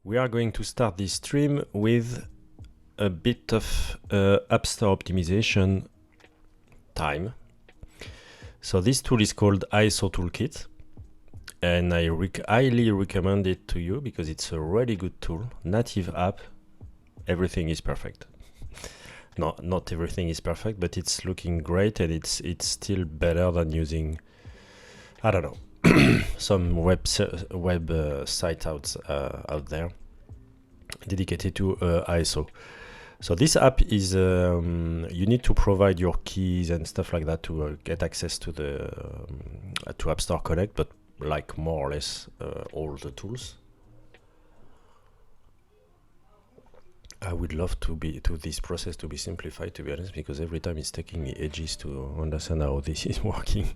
We are going to start this stream with a bit of App Store optimization time. So this tool is called ISO Toolkit, and I highly recommend it to you because it's a really good tool. Native app, everything is perfect. No, not everything is perfect, but it's looking great, and it's still better than using, I don't know, some web site out there dedicated to ISO. So this app is you need to provide your keys and stuff like that to get access to the to App Store Connect, but like more or less all the tools. I would love this process to be simplified, to be honest, because every time it's taking me ages to understand how this is working.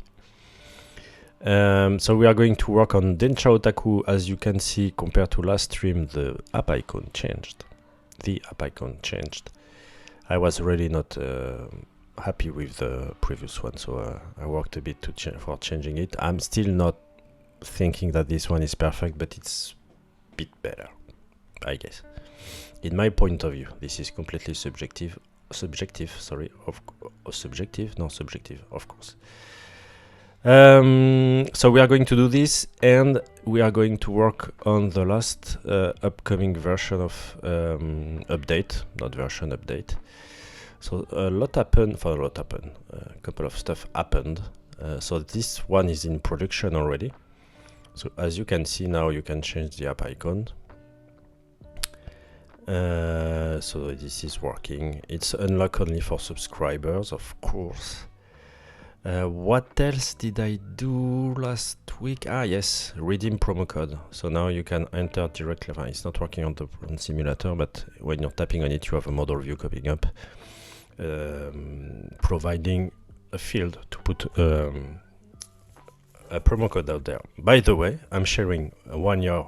So we are going to work on Densha Otaku. As you can see, compared to last stream, the app icon changed. I was really not happy with the previous one, so I worked a bit for changing it. I'm still not thinking that this one is perfect, but it's a bit better, I guess. In my point of view, this is completely subjective, of course. So we are going to do this, and we are going to work on the last upcoming version of update. So a couple of stuff happened. So this one is in production already. So as you can see now, you can change the app icon. So this is working. It's unlocked only for subscribers, of course. What else did I do last week? Yes, redeem promo code. So now you can enter directly. It's not working on the simulator, but when you're tapping on it, you have a model view coming up, providing a field to put a promo code out there. By the way, I'm sharing 1 year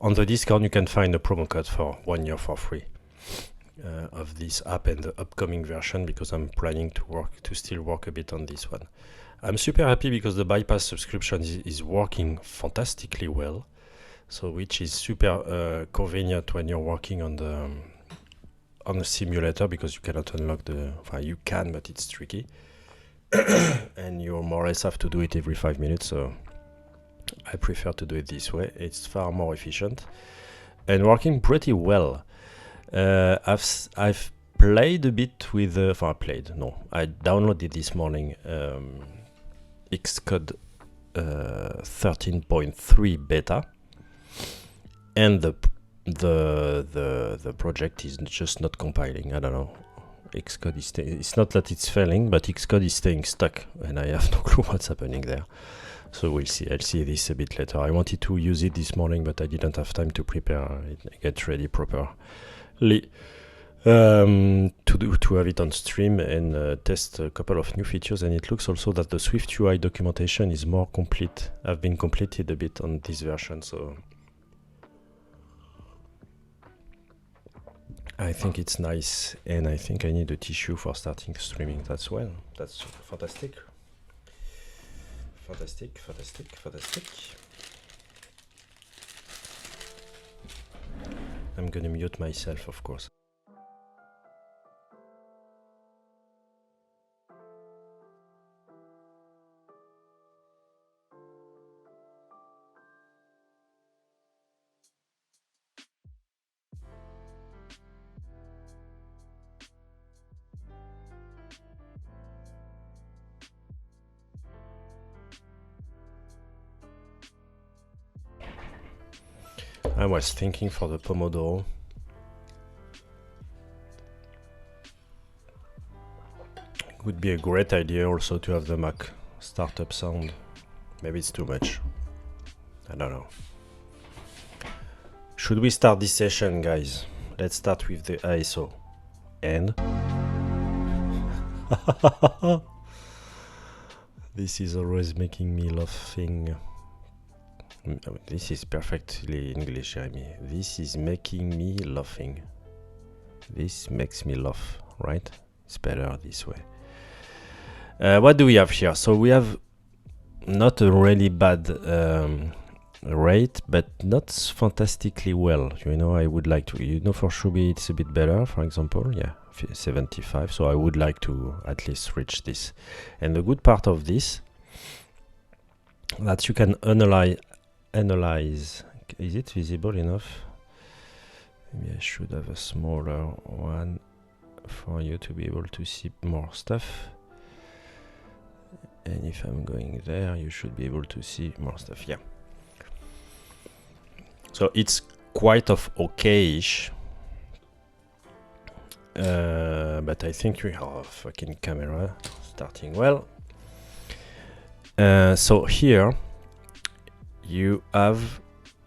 on the Discord. You can find a promo code for 1 year for free. Of this app and the upcoming version, because I'm planning to still work a bit on this one. I'm super happy because the bypass subscription is working fantastically well, so which is super convenient when you're working on the simulator, because you cannot unlock you can, but it's tricky and you more or less have to do it every 5 minutes. So I prefer to do it this way. It's far more efficient and working pretty well. I've played a bit with I downloaded this morning Xcode 13.3 beta, and the project is just not compiling. I don't know. Xcode is it's not that it's failing, but Xcode is staying stuck, and I have no clue what's happening there. So we'll see. I'll see this a bit later. I wanted to use it this morning, but I didn't have time to prepare it, get ready properly. To have it on stream and test a couple of new features, and it looks also that the SwiftUI documentation is more complete. I've been completed a bit on this version, so I think it's nice, and I think I need a tissue for starting streaming. That's fantastic. I'm gonna mute myself, of course. I was thinking for the Pomodoro. Would be a great idea also to have the Mac startup sound. Maybe it's too much. I don't know. Should we start this session, guys? Let's start with the ISO. And this is always making me laughing. This is perfectly English, Jeremy. This is making me laughing. This makes me laugh, right? It's better this way. What do we have here? So we have not a really bad rate, but not fantastically well. You know, I would like to, you know, for Shubi it's a bit better, for example. Yeah, 75. So I would like to at least reach this. And the good part of this, that you can analyze. Is it visible enough? Maybe I should have a smaller one for you to be able to see more stuff. And if I'm going there, you should be able to see more stuff. Yeah. So it's quite of okay-ish. But I think we have a fucking camera starting well. So here you have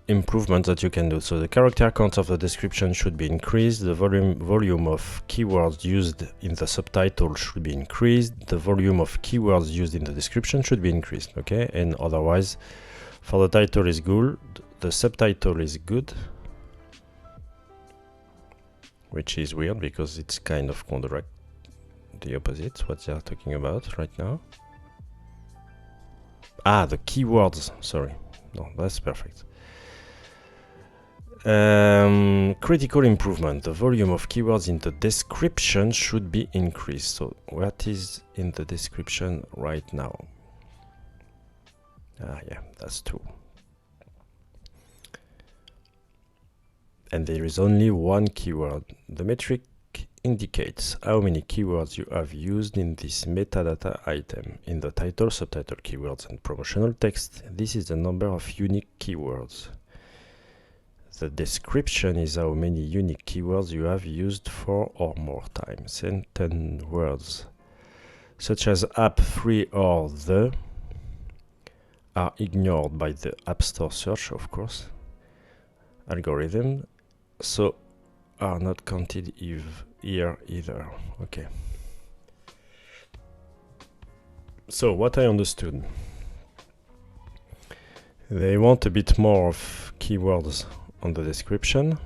improvements that you can do. So the character count of the description should be increased. The volume of keywords used in the subtitle should be increased. The volume of keywords used in the description should be increased. Okay, and otherwise, for the title is good. The subtitle is good, which is weird because it's kind of the opposite. What they are talking about right now. Ah, the keywords. Sorry, no, that's perfect. Critical improvement. The volume of keywords in the description should be increased. So what is in the description right now? Ah, yeah, that's 2. And there is only one keyword. The metric indicates how many keywords you have used in this metadata item in the title, subtitle, keywords, and promotional text. This is the number of unique keywords. The description is how many unique keywords you have used 4 or more times. And 10 words, such as app, free, or the, are ignored by the App Store search, of course, algorithm, so are not counted here either. Okay. So what I understood, they want a bit more of keywords on the description.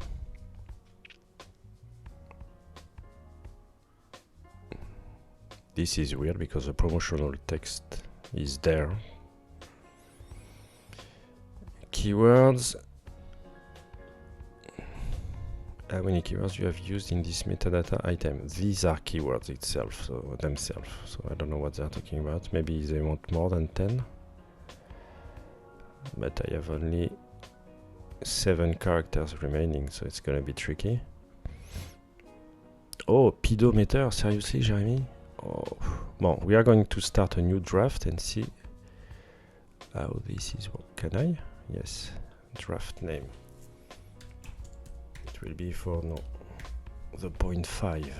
This is weird because the promotional text is there. Keywords. How many keywords you have used in this metadata item? These are keywords itself, so themselves. So I don't know what they're talking about. Maybe they want more than 10. But I have only 7 characters remaining, so it's gonna be tricky. Oh, pedometer, seriously, Jeremy? Oh, well, we are going to start a new draft and see how this is. Can I? Yes, draft name. It will be for the 0.5.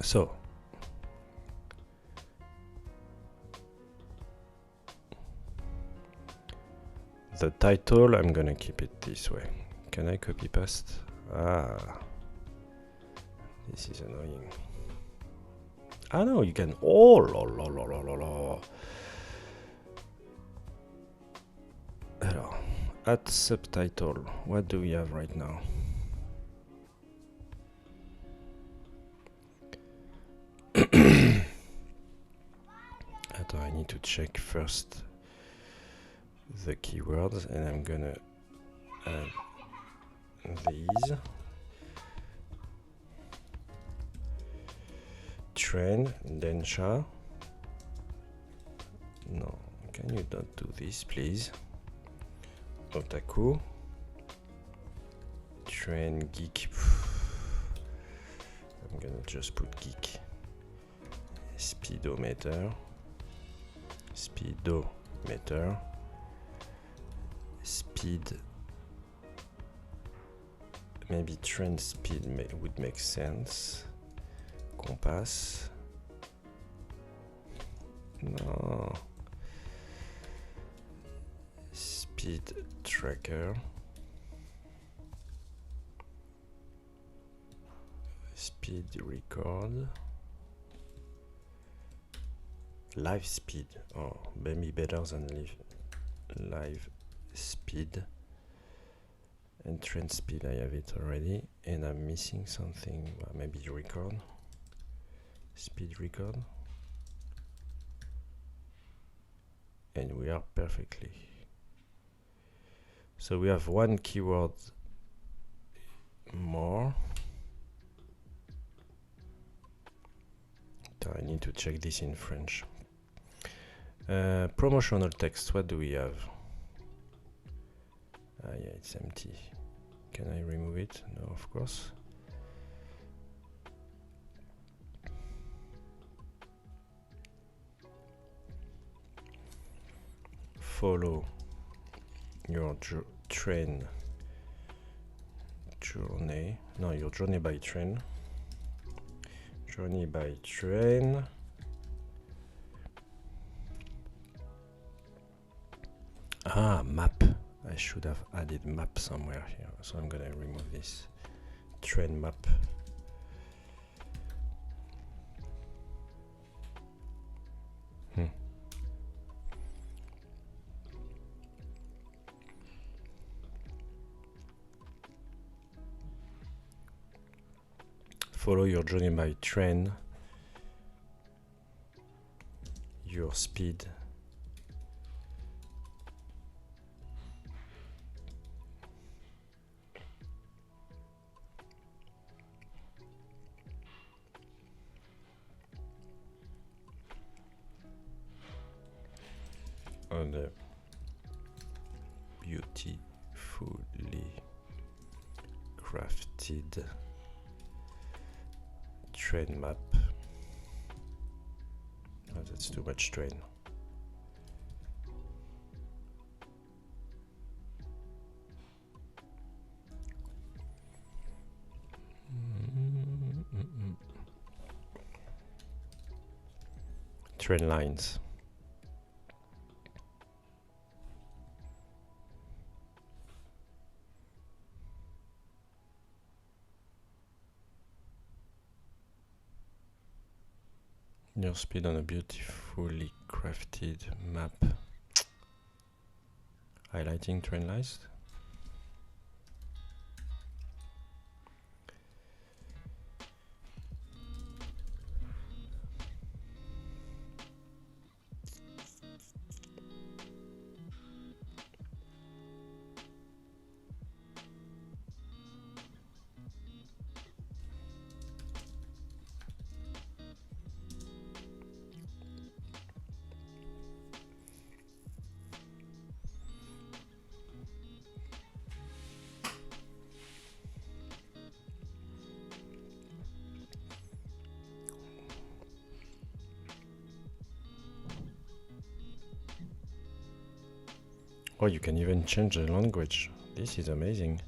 So the title, I'm gonna keep it this way. Can I copy paste? Ah, this is annoying. Ah no, you can. Oh, la. Alors, at subtitle, what do we have right now? I need to check first the keywords, and I'm gonna add these. Trend, Densha. No, can you not do this, please? Otaku. Trend, geek. I'm gonna just put geek. Speedometer. Speed. Maybe trend speed would make sense. Compass. No. Speed tracker. Speed record. Live speed. Oh, maybe better than live speed. And trend speed, I have it already. And I'm missing something. Maybe record. Speed record. and we are perfectly. So we have one keyword more. I need to check this in French. Promotional text, what do we have? Yeah, it's empty. Can I remove it? No, of course. Follow your train journey. No, your journey by train. Journey by train. Ah, map. I should have added map somewhere here. So I'm gonna remove this train map. Follow your journey by train, your speed, on a beautifully crafted train map. Oh, that's too much train. Train lines. Your speed on a beautifully crafted map. Highlighting train lines. Oh, you can even change the language. This is amazing.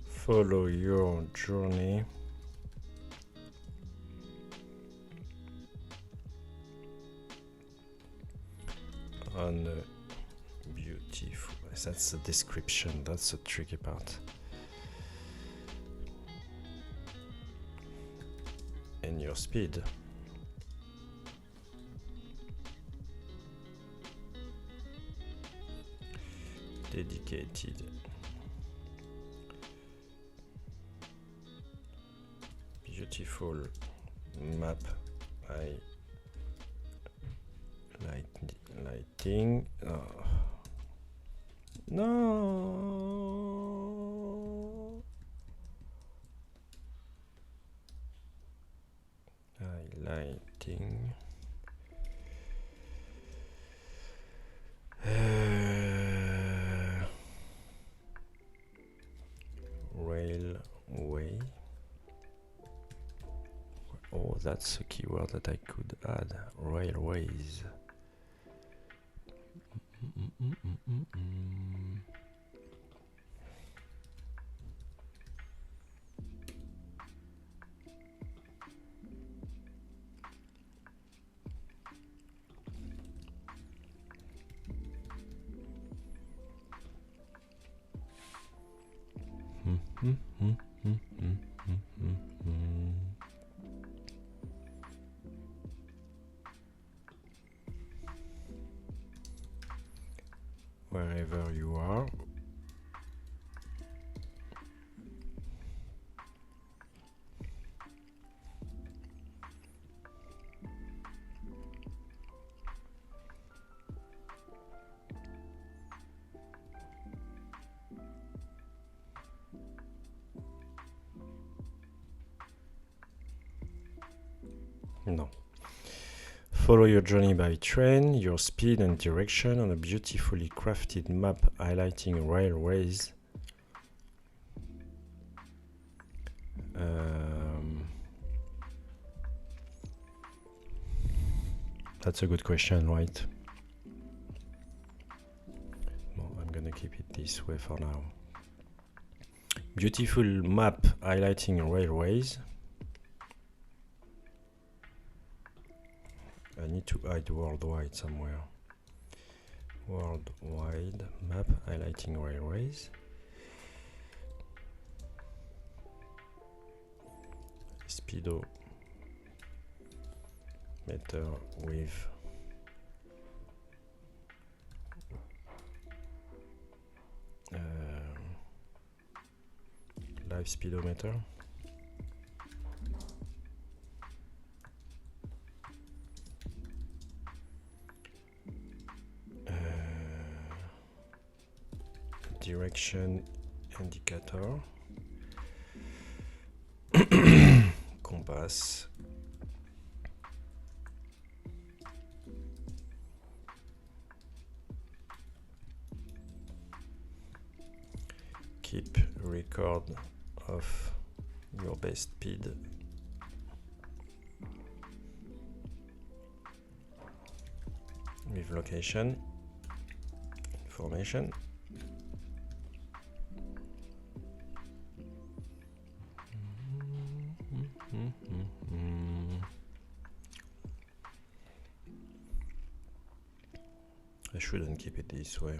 Follow your journey on a beautiful. That's the description. That's the tricky part. And your speed. Dedicated. Beautiful map by lighting. Oh. No. Highlighting. Railway. Oh, that's a keyword that I could add. Railways. wherever you are. No. Follow your journey by train, your speed and direction on a beautifully crafted map highlighting railways. That's a good question, right? Well, I'm gonna keep it this way for now. Beautiful map highlighting railways. I need to hide worldwide somewhere. Worldwide map highlighting railways. Speedometer with live speedometer. Direction indicator. Compass. Keep record of your best speed. With location information. I shouldn't keep it this way.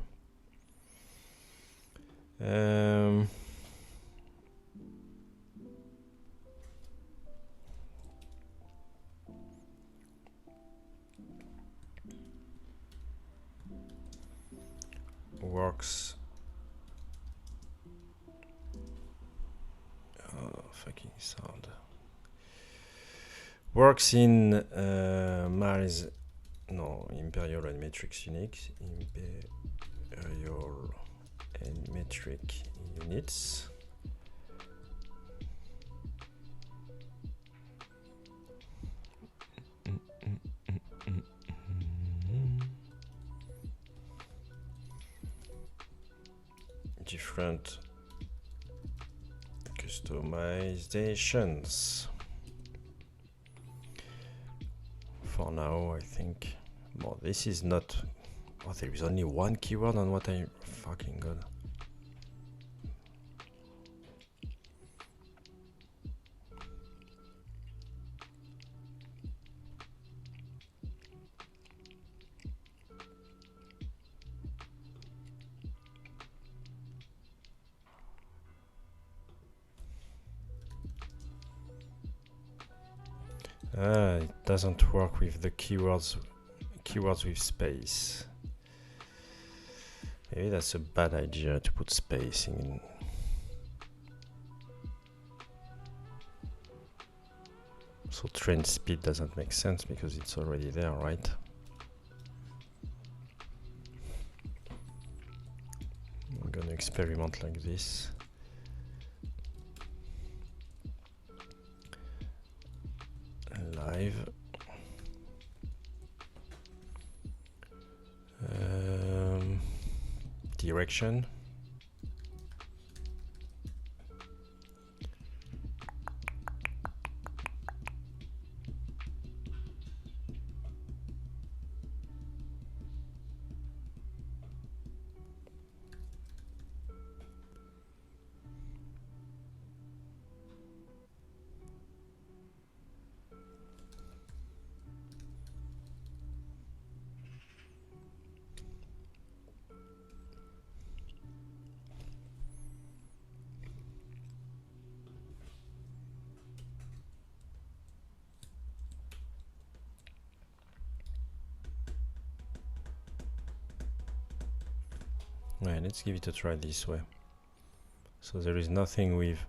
Works. Oh, fucking sound. Works in Imperial and Matrix Unix. Imperial and metric units. Different customizations. For now, I think. Well, this is not. Oh, there is only one keyword on what I fucking got. It doesn't work with the keywords with space. Maybe that's a bad idea to put space in. So train speed doesn't make sense because it's already there, right? I'm gonna experiment like this. Live. Direction. Right, let's give it a try this way. So there is nothing with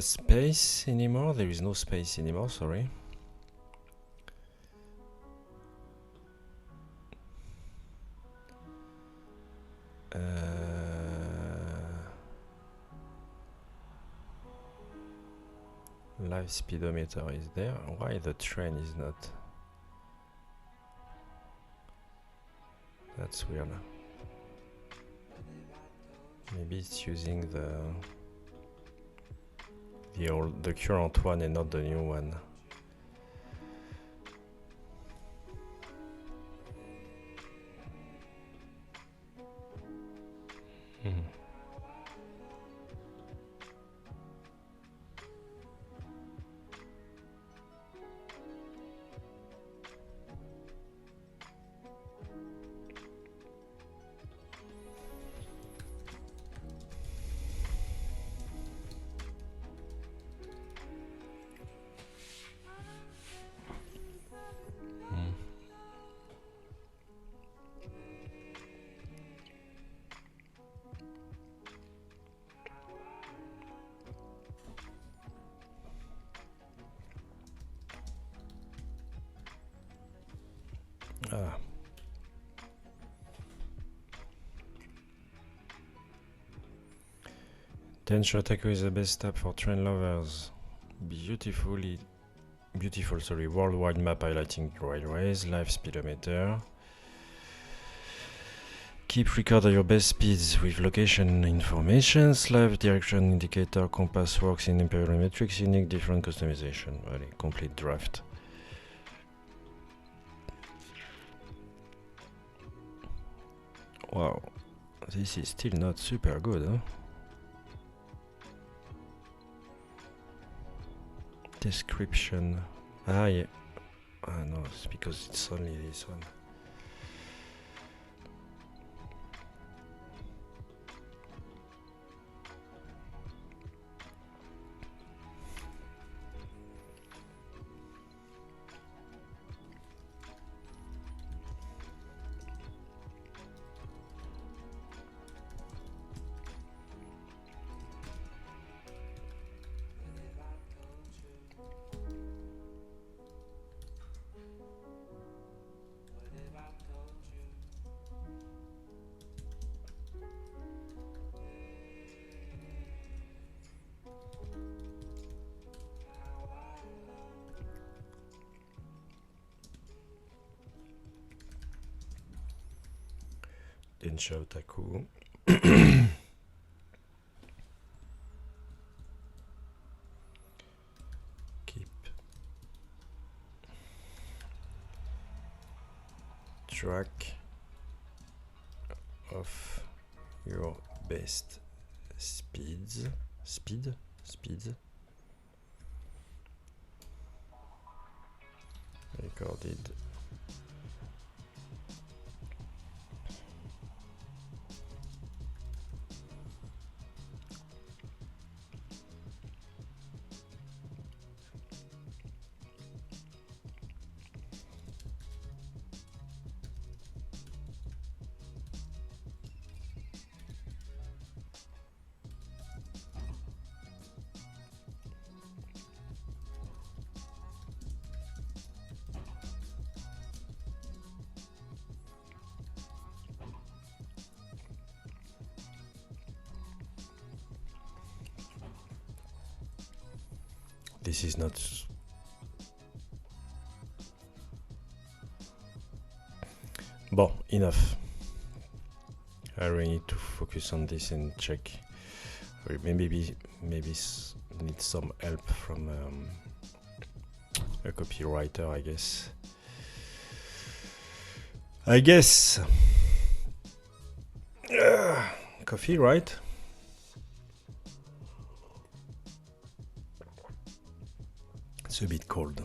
space anymore. There is no space anymore, sorry. Live speedometer is there. Why the train is not? That's weird. Maybe it's using the current one and not the new one. Densha Otaku is the best app for train lovers. Beautiful, worldwide map highlighting railways, live speedometer. Keep record of your best speeds with location information, live direction indicator, compass works in imperial metrics, unique different customization. Well, complete draft. Wow, this is still not super good, huh? Description. Yeah. No, it's because it's only this one. Densha Otaku. Keep track of your best speeds. Speeds. Recorded. This is not. Bon, enough. I really need to focus on this and check. Or maybe need some help from a copywriter, I guess. Coffee, right? It's a bit cold.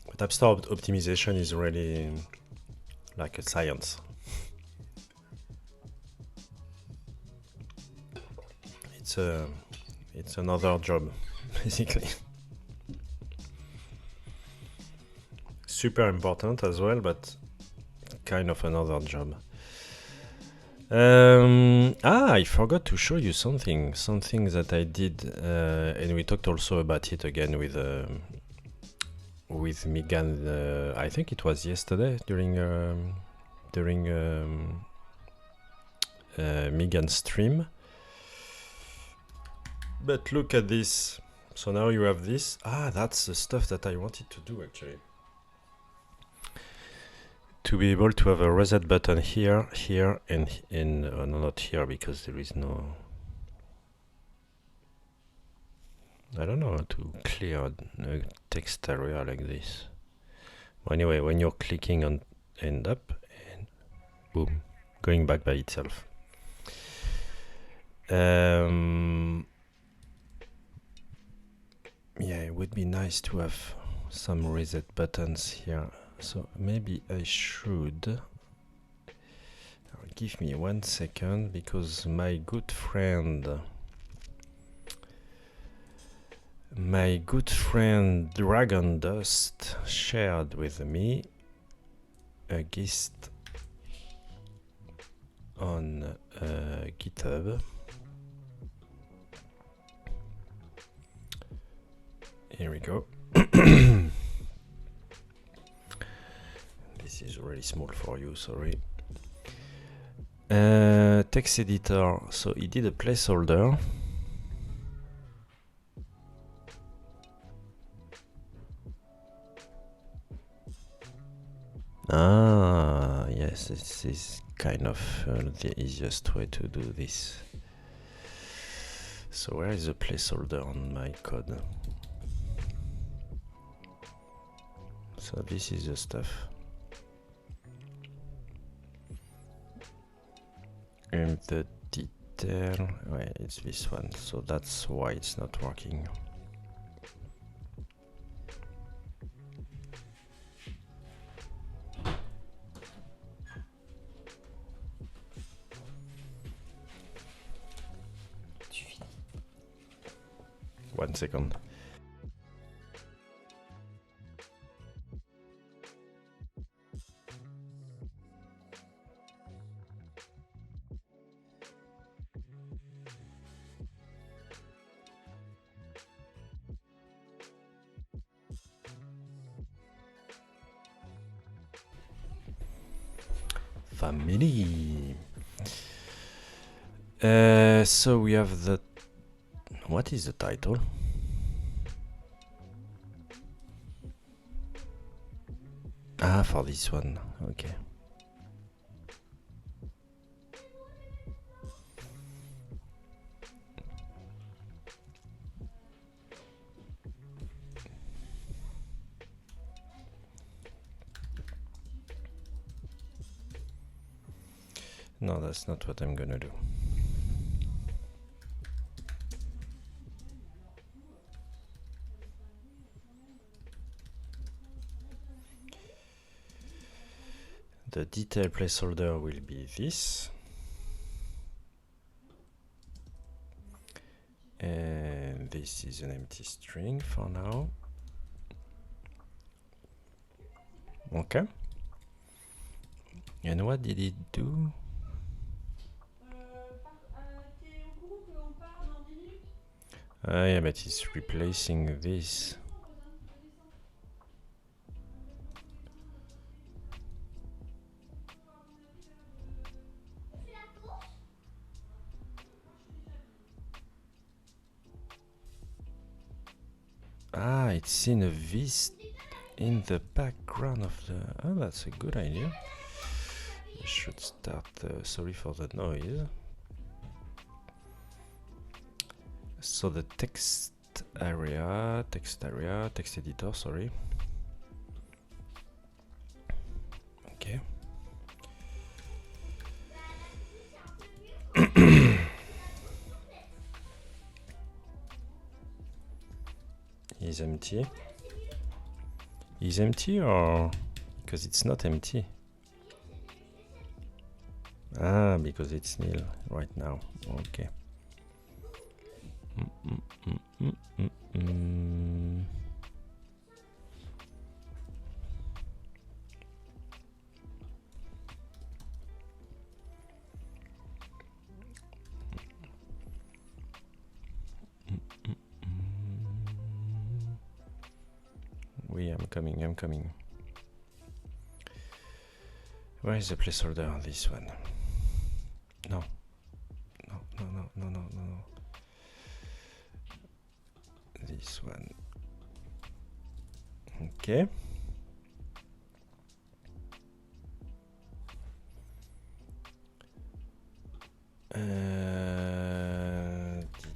But App Store optimization is really like a science. It's another job, basically. Super important as well, but kind of another job. I forgot to show you something that I did, and we talked also about it again with Megan. I think it was yesterday during Megan's stream. But look at this. So now you have this. That's the stuff that I wanted to do actually. To be able to have a reset button here, and no, not here because there is no. I don't know how to clear a text area like this. Anyway, when you're clicking on end up, and boom, going back by itself. Yeah, it would be nice to have some reset buttons here. So maybe I should. Give me 1 second because my good friend Dragon Dust shared with me a gist on GitHub. Here we go. This is really small for you, sorry. Text editor, so he did a placeholder. Yes, this is kind of the easiest way to do this. So where is the placeholder on my code? So this is the stuff. And the detail, well, it's this one, so that's why it's not working. One second. Family. So we have the. What is the title? For this one, okay. No, that's not what I'm gonna do. The detail placeholder will be this. And this is an empty string for now. Okay. And what did it do? Yeah, but it's replacing this. It's in a vis in the background of the. Oh, that's a good idea. I should start. Sorry for the noise. So the text text editor, sorry. Okay. Is empty. Is empty or because it's not empty? Because it's nil right now. Okay. I'm coming. Where is the placeholder? This one. No. This one. Okay.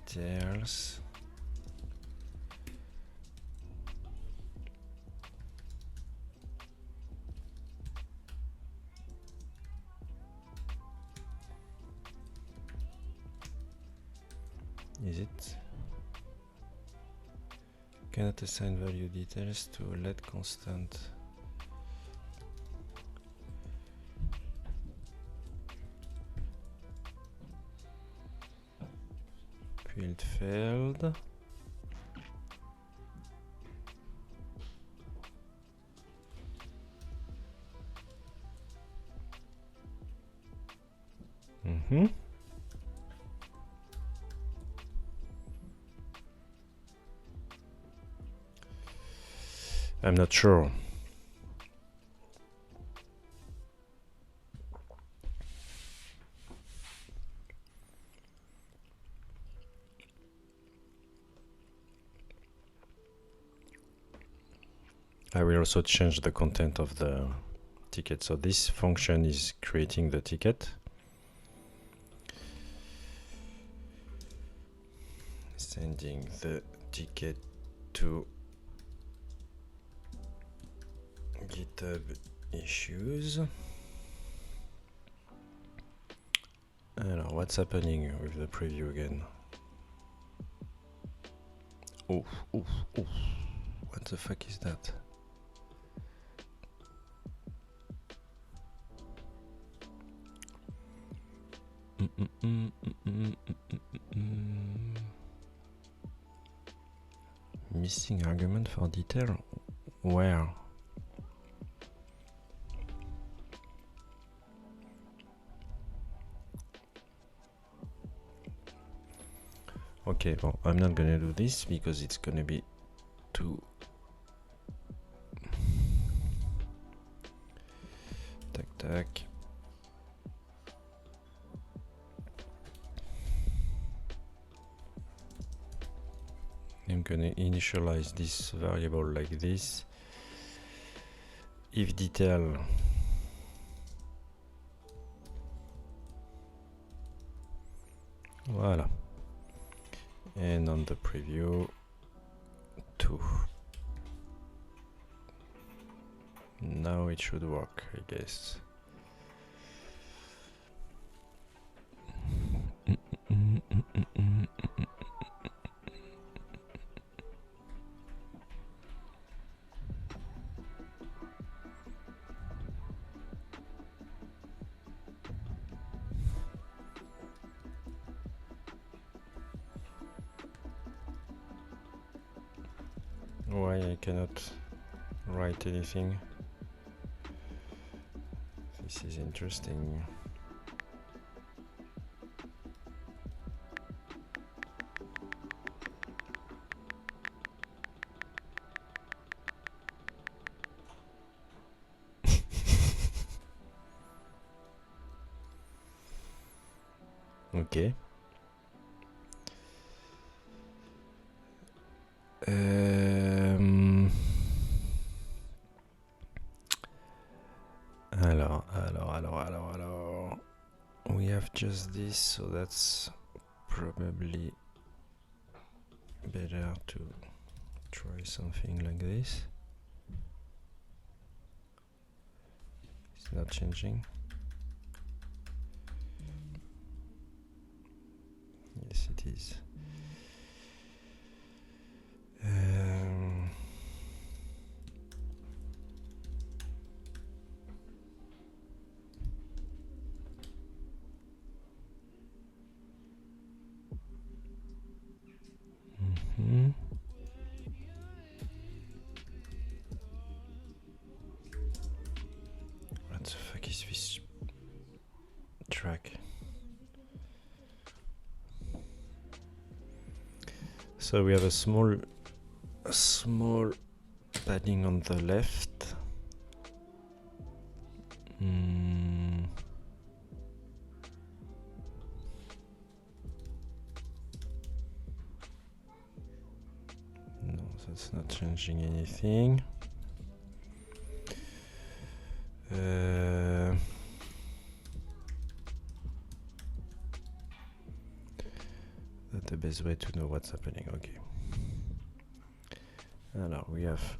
Details. Is it? Cannot assign value details to let constant. Field failed. I'm not sure. I will also change the content of the ticket. So this function is creating the ticket. Sending the ticket to Github Issues. Alors, what's happening with the preview again? Oof. What the fuck is that? Missing argument for detail? Where? Okay, well, I'm not gonna do this because it's gonna be too... Tac. I'm gonna initialize this variable like this. If detail voila, and on the preview 2. Now it should work, I guess. Why I cannot write anything? This is interesting. Okay. Alors. We have just this, so that's probably better to try something like this. It's not changing. Yes, it is. track. So we have a small padding on the left. No, that's not changing anything. That's the best way to know what's happening. Okay. Now we have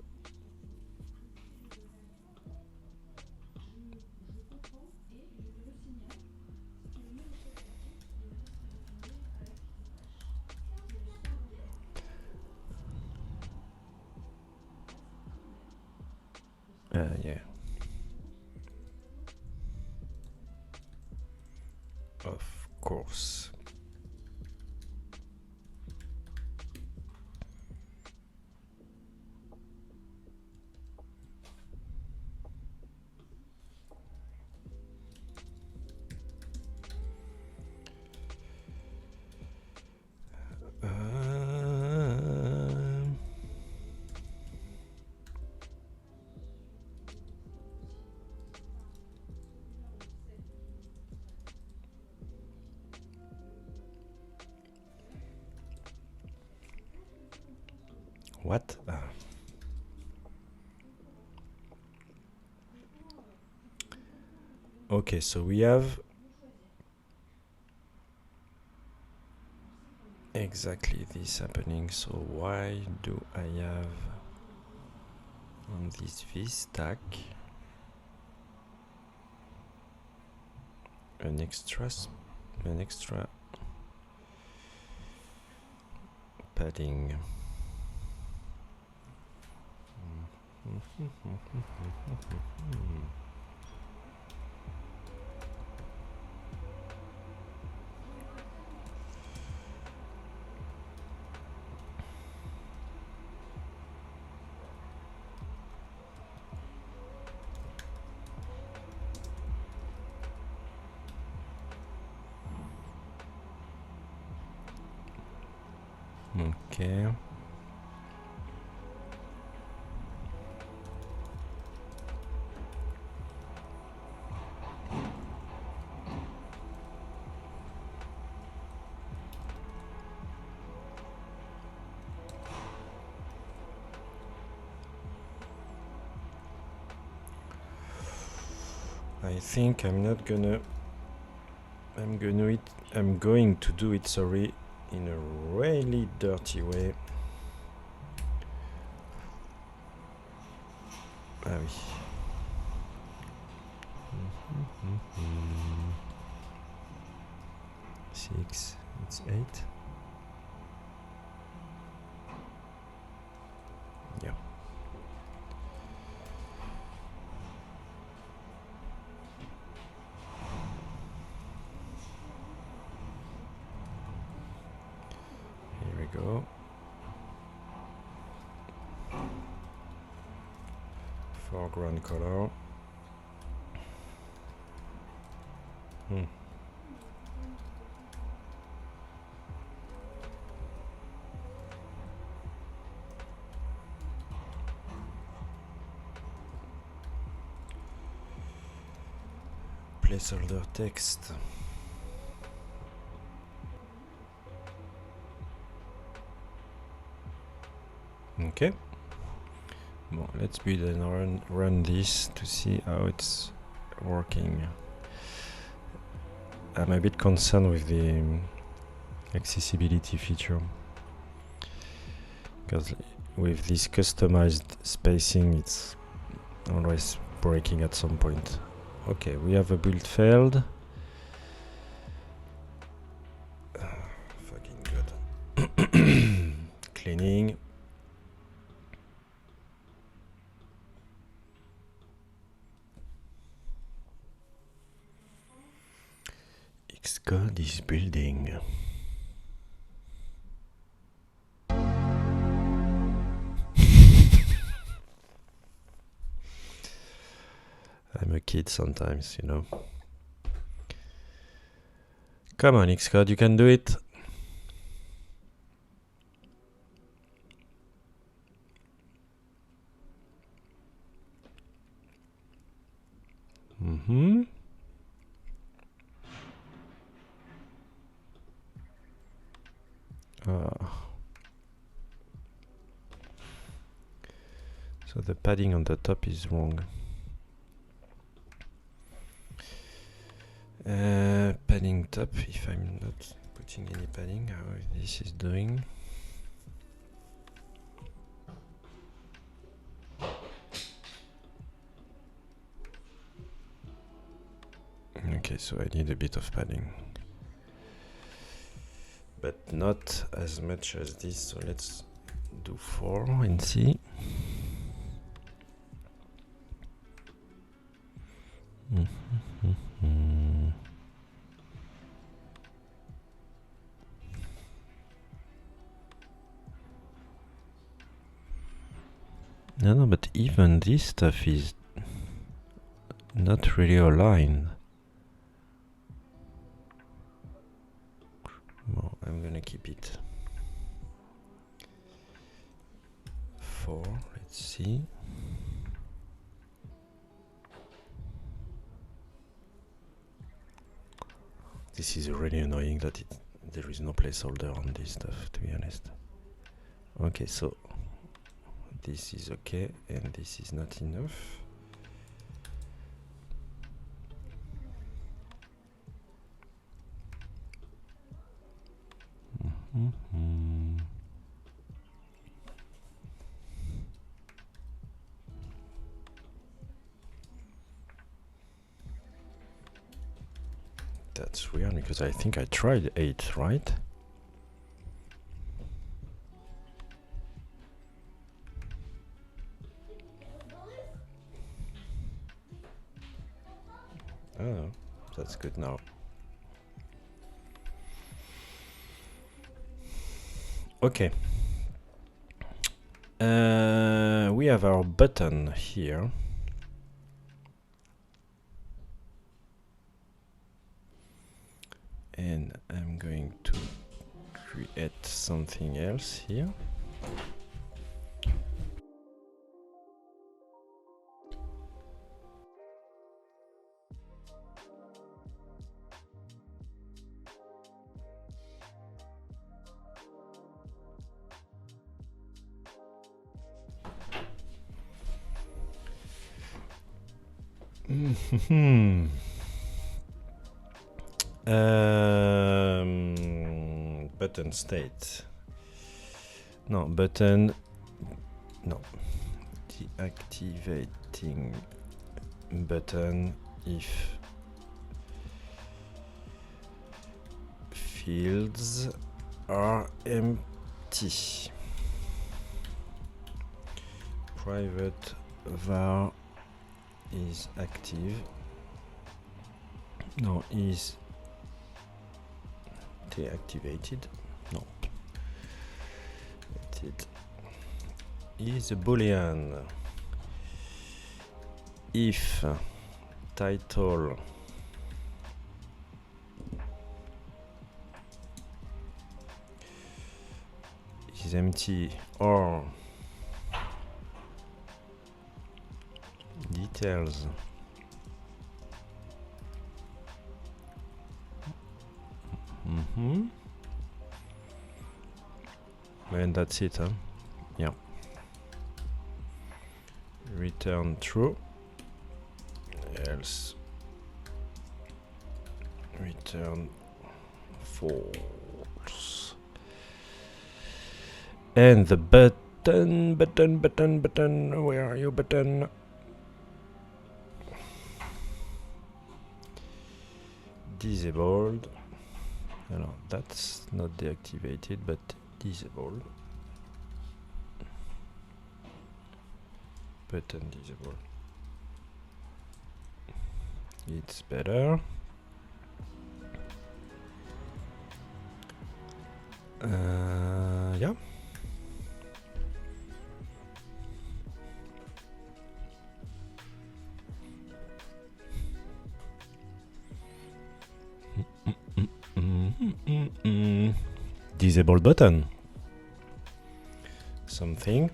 yeah. Of course. What? Okay, so we have exactly this happening. So why do I have on this V stack an extra padding? Okay. I think I'm going to do it, sorry, in a really dirty way. Ah oui. 6, it's 8. Yeah. Here we go. Foreground color. Placeholder text. Okay. Well, let's build and run this to see how it's working. I'm a bit concerned with the accessibility feature, because with this customized spacing it's always breaking at some point. Okay, we have a build failed. Fucking good. Cleaning. Xcode is building. I'm a kid sometimes, you know. Come on, Xcode, you can do it. So the padding on the top is wrong. Padding top, if I'm not putting any padding, how this is doing. Okay, so I need a bit of padding, but not as much as this. So let's do 4 and see. No, but even this stuff is not really aligned. Well, I'm gonna keep it 4. Let's see. This is really annoying that there is no placeholder on this stuff, to be honest. Okay, so this is okay, and this is not enough. That's weird because I think I tried 8, right? Oh, that's good now. Okay. We have our button here. And I'm going to create something else here. Button state. No, button. No. Deactivating button if fields are empty. Private var is active. No, is deactivated. No. It is a boolean. If title is empty or details and that's it, huh? Yeah. Return true, else return false. And the button, where are you, button? Disabled. No, that's not deactivated, but disabled. Button disabled. It's better. Yeah. Disable button. Something.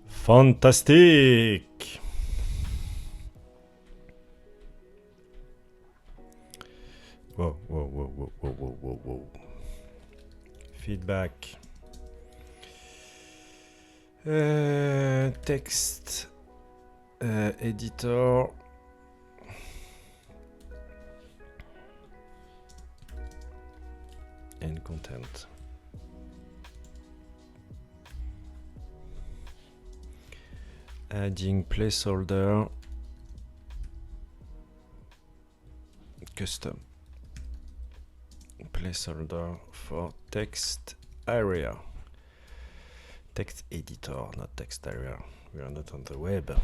Fantastic. Whoa. Feedback. Text editor. And content. Adding placeholder. Custom. Placeholder for text area. Text editor, not text area. We are not on the web.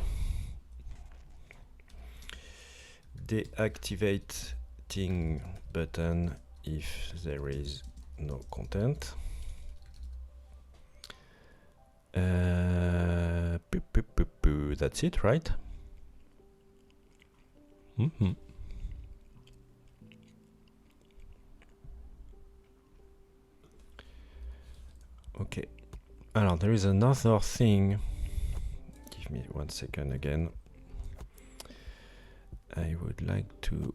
Deactivating button if there is no content. That's it, right? Okay. Alors, there is another thing. Give me 1 second again. I would like to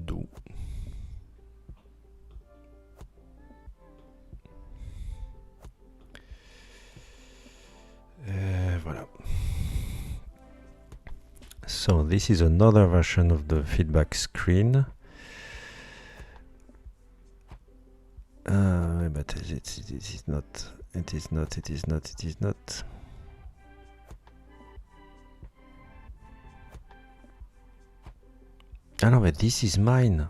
do. Voilà. So this is another version of the feedback screen. But it is not. Ah no, but this is mine.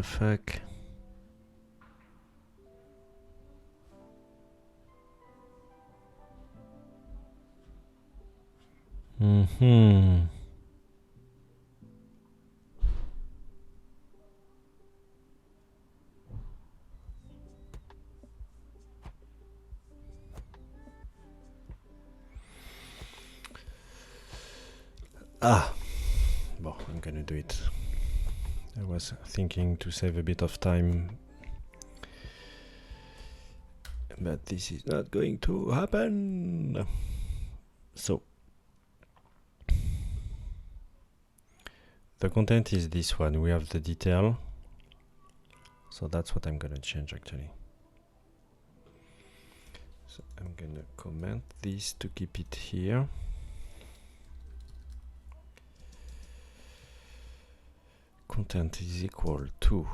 Fuck. Well, I'm gonna do it. I was thinking to save a bit of time, but this is not going to happen. So the content is this one. We have the detail. So that's what I'm gonna change actually. So I'm gonna comment this to keep it here. Content is equal to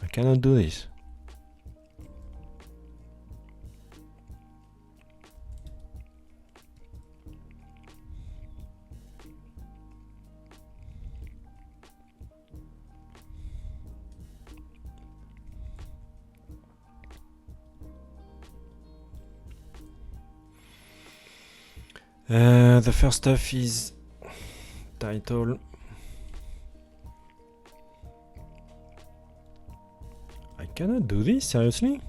I cannot do this. The first stuff is title. I cannot do this, seriously?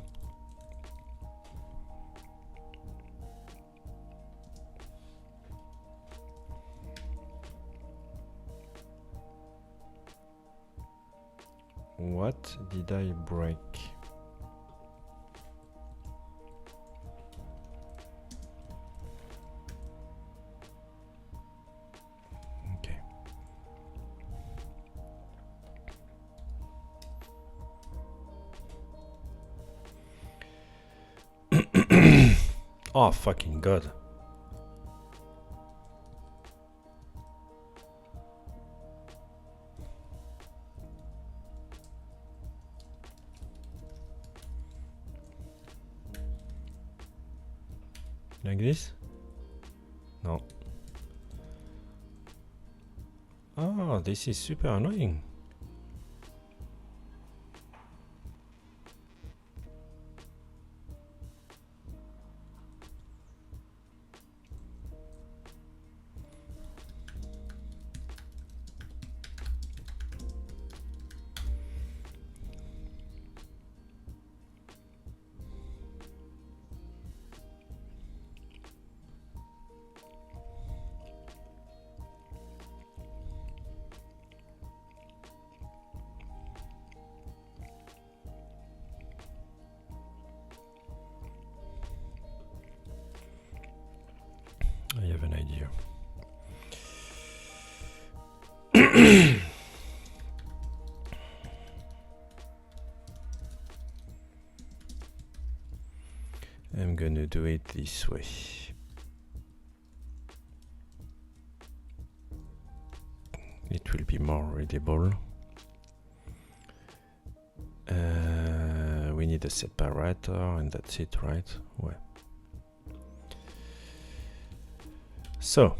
What did I break? Okay. Oh, fucking god. Like this? No. Oh, this is super annoying. I have an idea. I'm gonna do it this way. It will be more readable. We need a separator and that's it, right? Ouais. So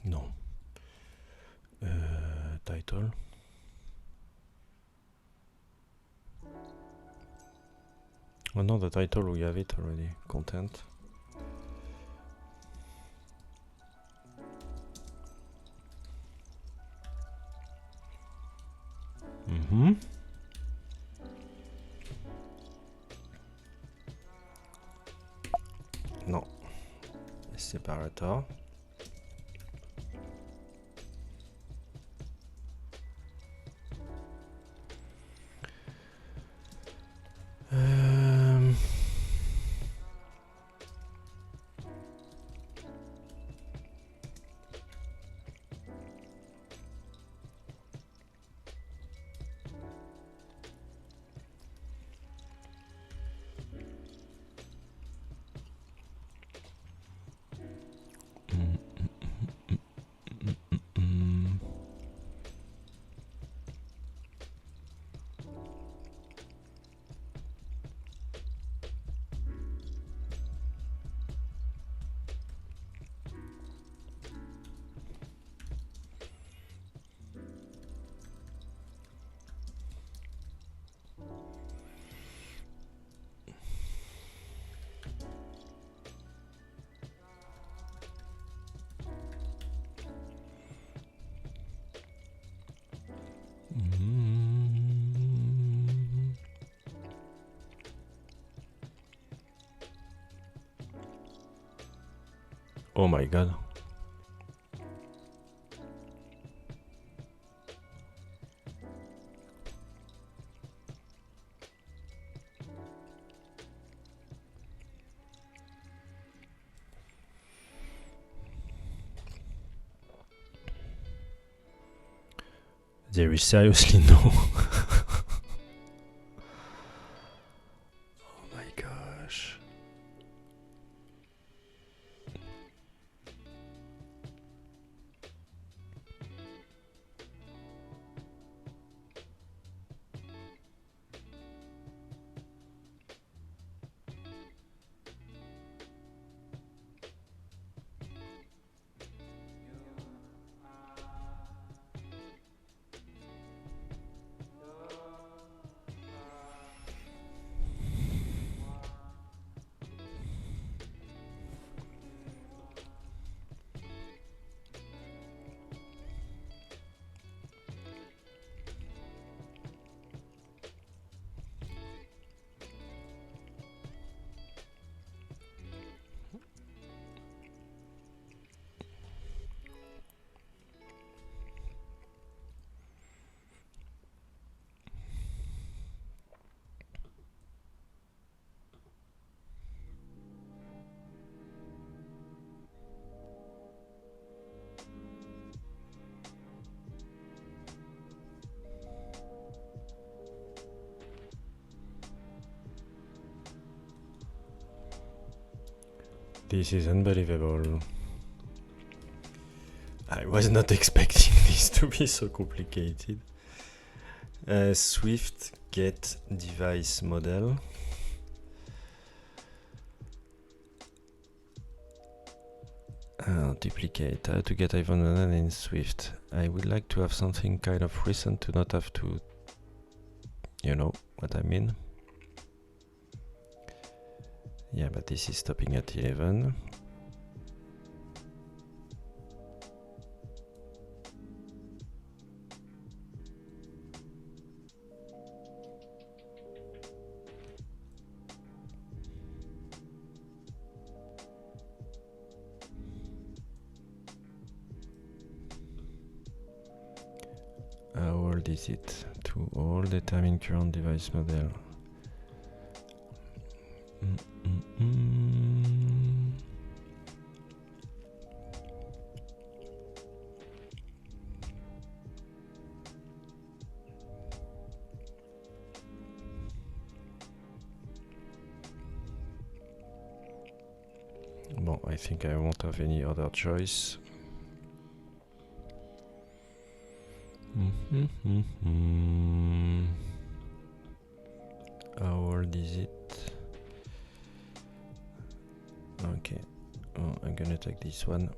no. Title. Oh no, the title, we have it already. Content. No. Separator. Oh my god. There is seriously no. Oh my gosh. This is unbelievable. I was not expecting this to be so complicated. Swift get device model. Duplicate. How to get iPhone model in Swift. I would like to have something kind of recent to not have to, you know what I mean. Yeah, but this is stopping at 11. How old is it? Too old. Determine current device model. Well, I think I won't have any other choice. How old is it? Okay, oh, I'm gonna take this one.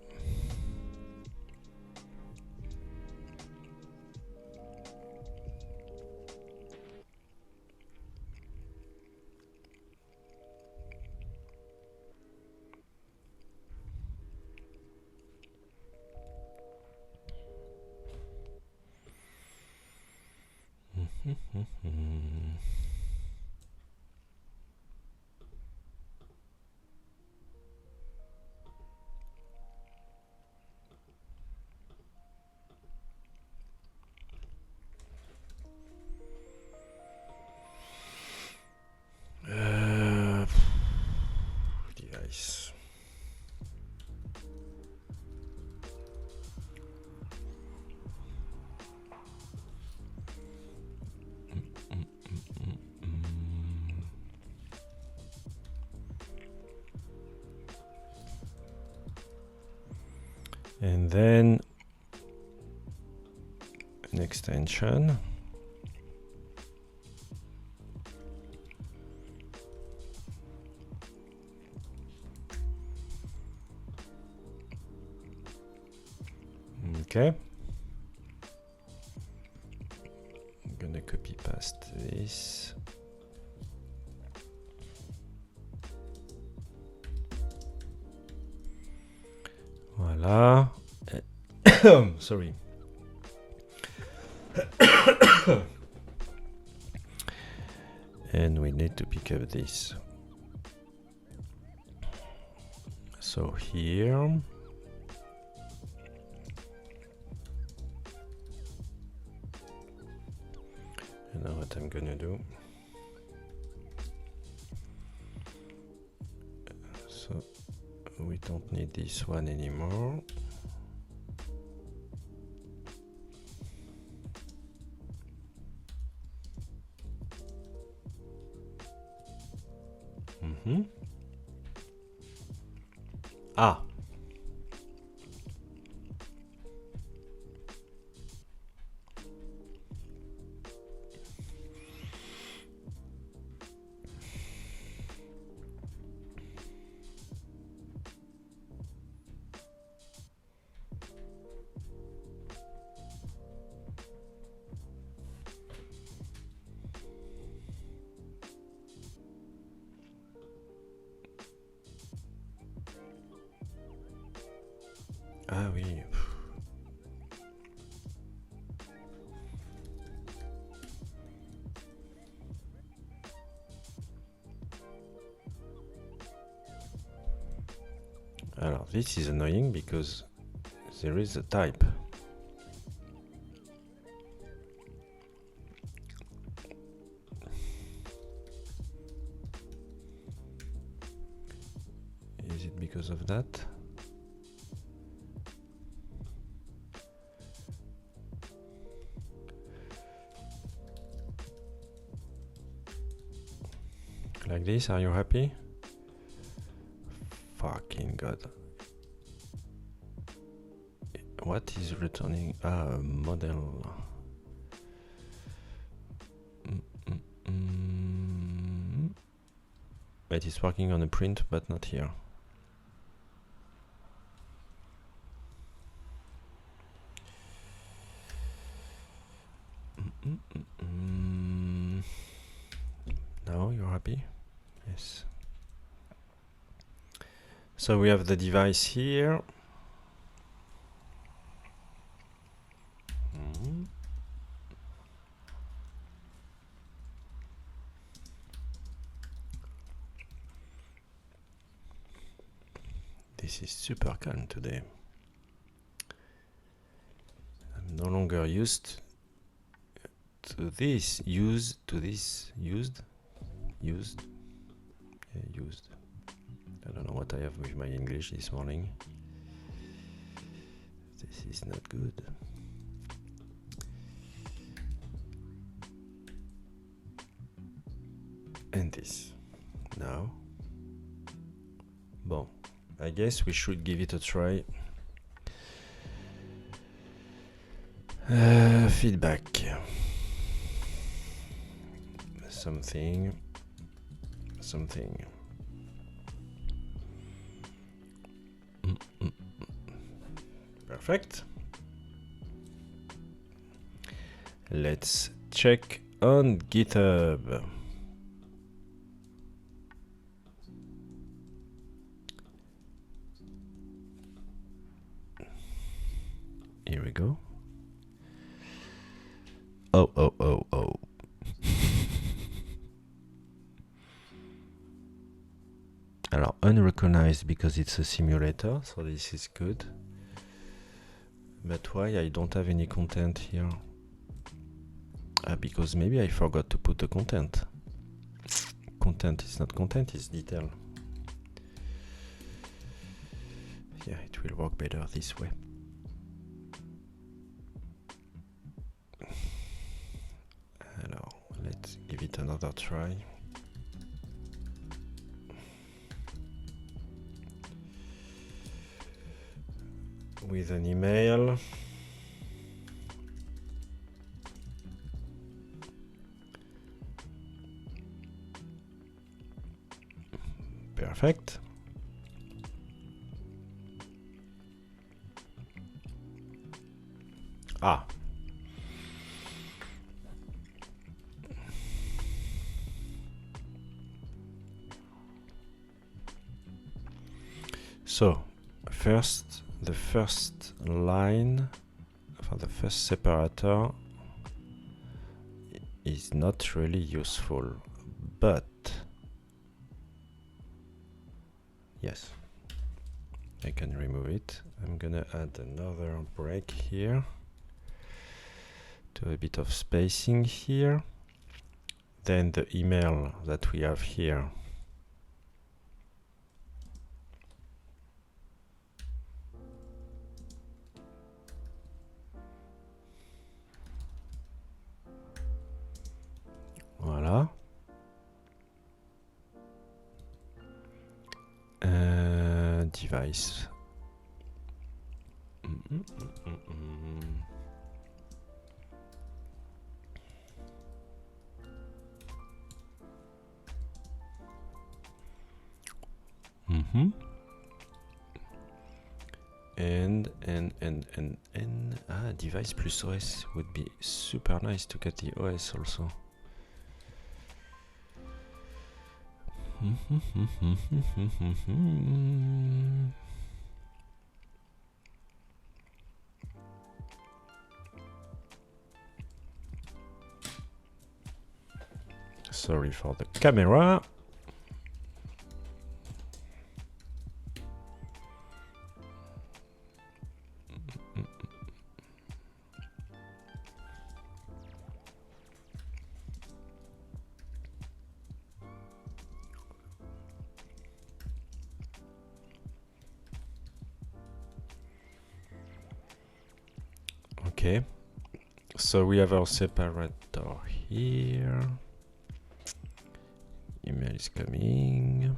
Device. And then an extension. Okay. I'm gonna copy past this. Voila. Sorry. And we need to pick up this. So here. And now what I'm gonna do. So we don't need this one anymore. Ah. Ah oui. Alors, this is annoying because there is a type. Is it because of that? Like this, are you happy? fucking god. What is returning? Ah, a model. It is working on a print, but not here. Now you're happy? Yes. So we have the device here. This is super calm today. I'm no longer used to this. Used. Yeah, used. I don't know what I have with my English this morning. This is not good. And this. Now. Bon. I guess we should give it a try. Feedback. Something. Perfect. Let's check on GitHub. Here we go. Oh. Alors, unrecognized because it's a simulator, so this is good. But why I don't have any content here? Because maybe I forgot to put the content. Content is not content, it's detail. Yeah, it will work better this way. Alors, let's give it another try. With an email. Perfect. Ah. So, the first line for the first separator is not really useful, but yes, I can remove it. I'm gonna add another break here to a bit of spacing here. Then the email that we have here. Voilà. Device. And device plus OS would be super nice to get the OS also. Sorry for the camera. Okay, so we have our separator here. Email is coming.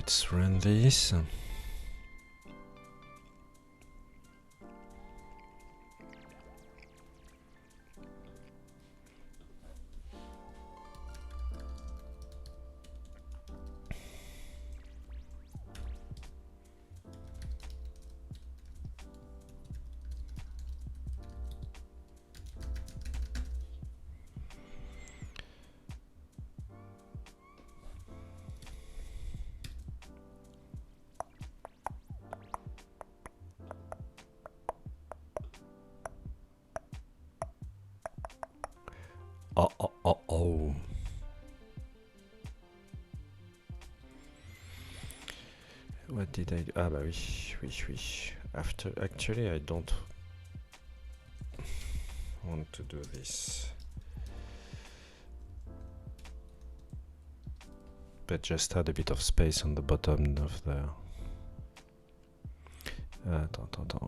Let's run this. Oh. What did I do? Ah, bah oui. After, actually, I don't want to do this. But just add a bit of space on the bottom of the...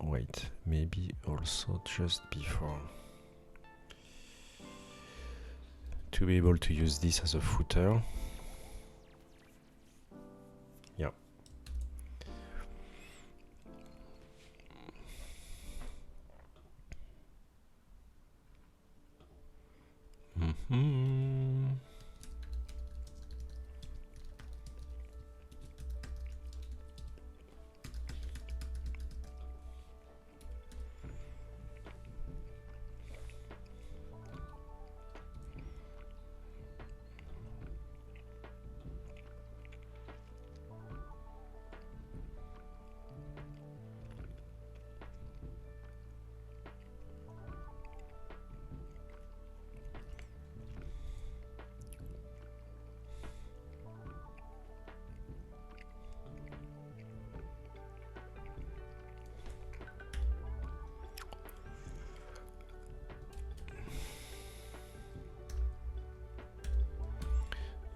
wait. Maybe also just before. To be able to use this as a footer. Yeah.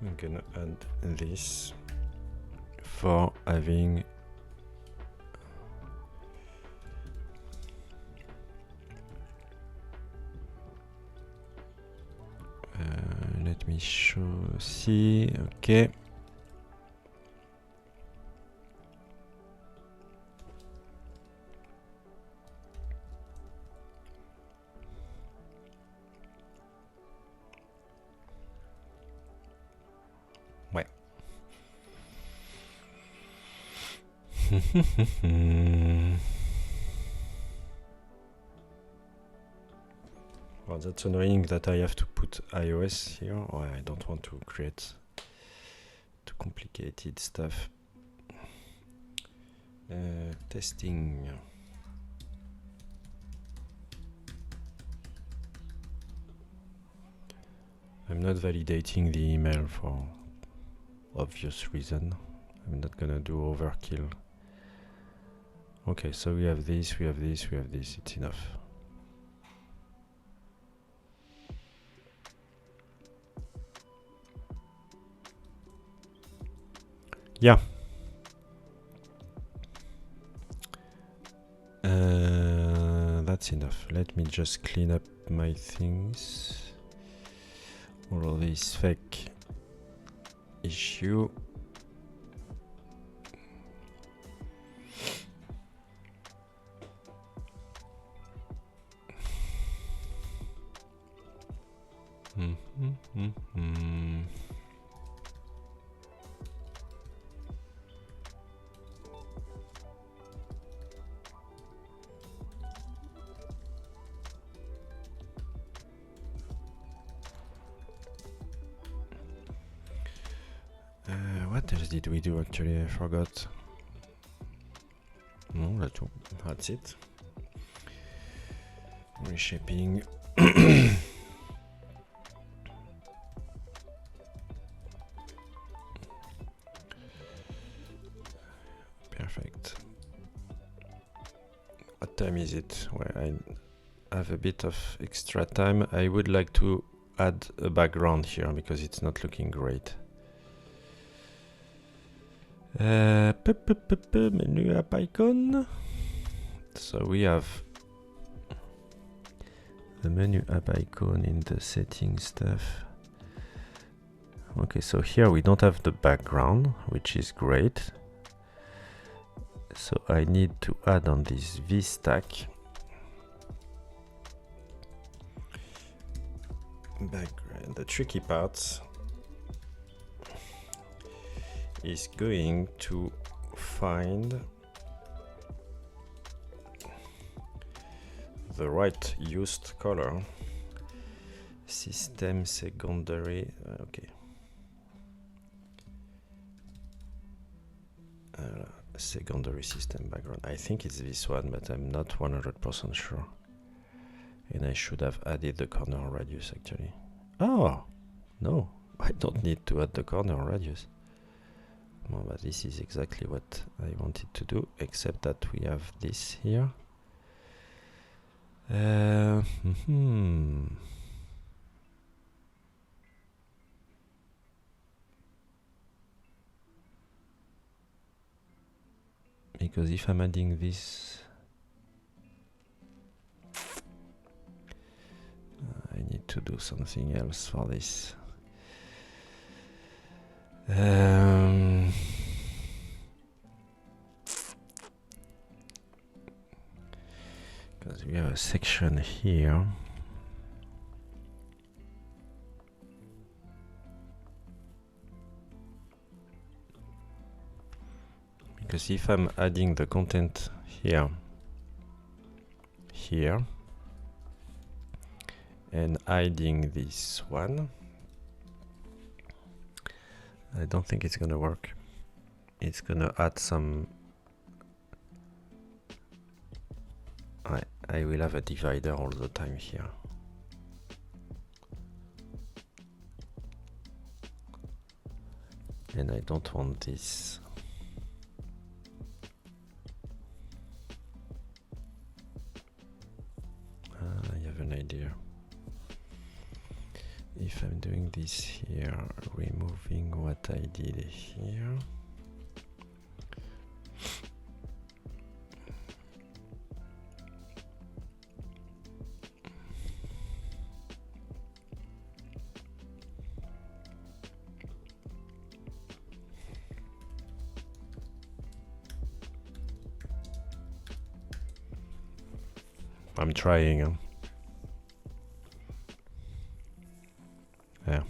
I'm gonna add this for having let me see. Okay. Ouais. Well, that's annoying that I have to put iOS here. Oh, I don't want to create too complicated stuff. Testing. I'm not validating the email for obvious reason. I'm not gonna do overkill. Okay, so we have this, we have this, we have this. It's enough. Yeah. That's enough. Let me just clean up my things. All of this fake issue. What else did we do actually? I forgot. No, that's it. Reshaping. Perfect. What time is it? Well, I have a bit of extra time. I would like to add a background here because it's not looking great. Menu app icon. So we have the menu app icon in the settings stuff. Okay, so here we don't have the background, which is great. So I need to add on this V stack background. The tricky part is going to find the right used color. System secondary, okay. Secondary system background. I think it's this one, but I'm not 100% sure. And I should have added the corner radius actually. Oh, no, I don't need to add the corner radius. Well, but this is exactly what I wanted to do, except that we have this here. Because if I'm adding this, I need to do something else for this. Because we have a section here. Because if I'm adding the content here, and hiding this one, I don't think it's gonna work. It's gonna add some. I will have a divider all the time here. And I don't want this. I have an idea. If I'm doing this here, removing what I did here. I'm trying. Yeah.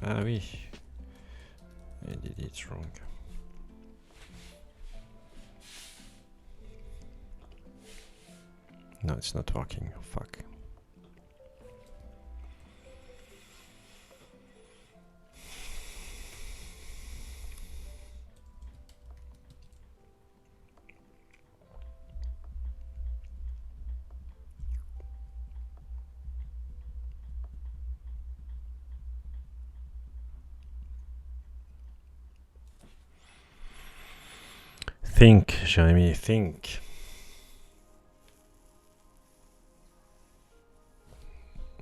Ah oui, I did it wrong. No, it's not working. Fuck. Think, Jeremy, think.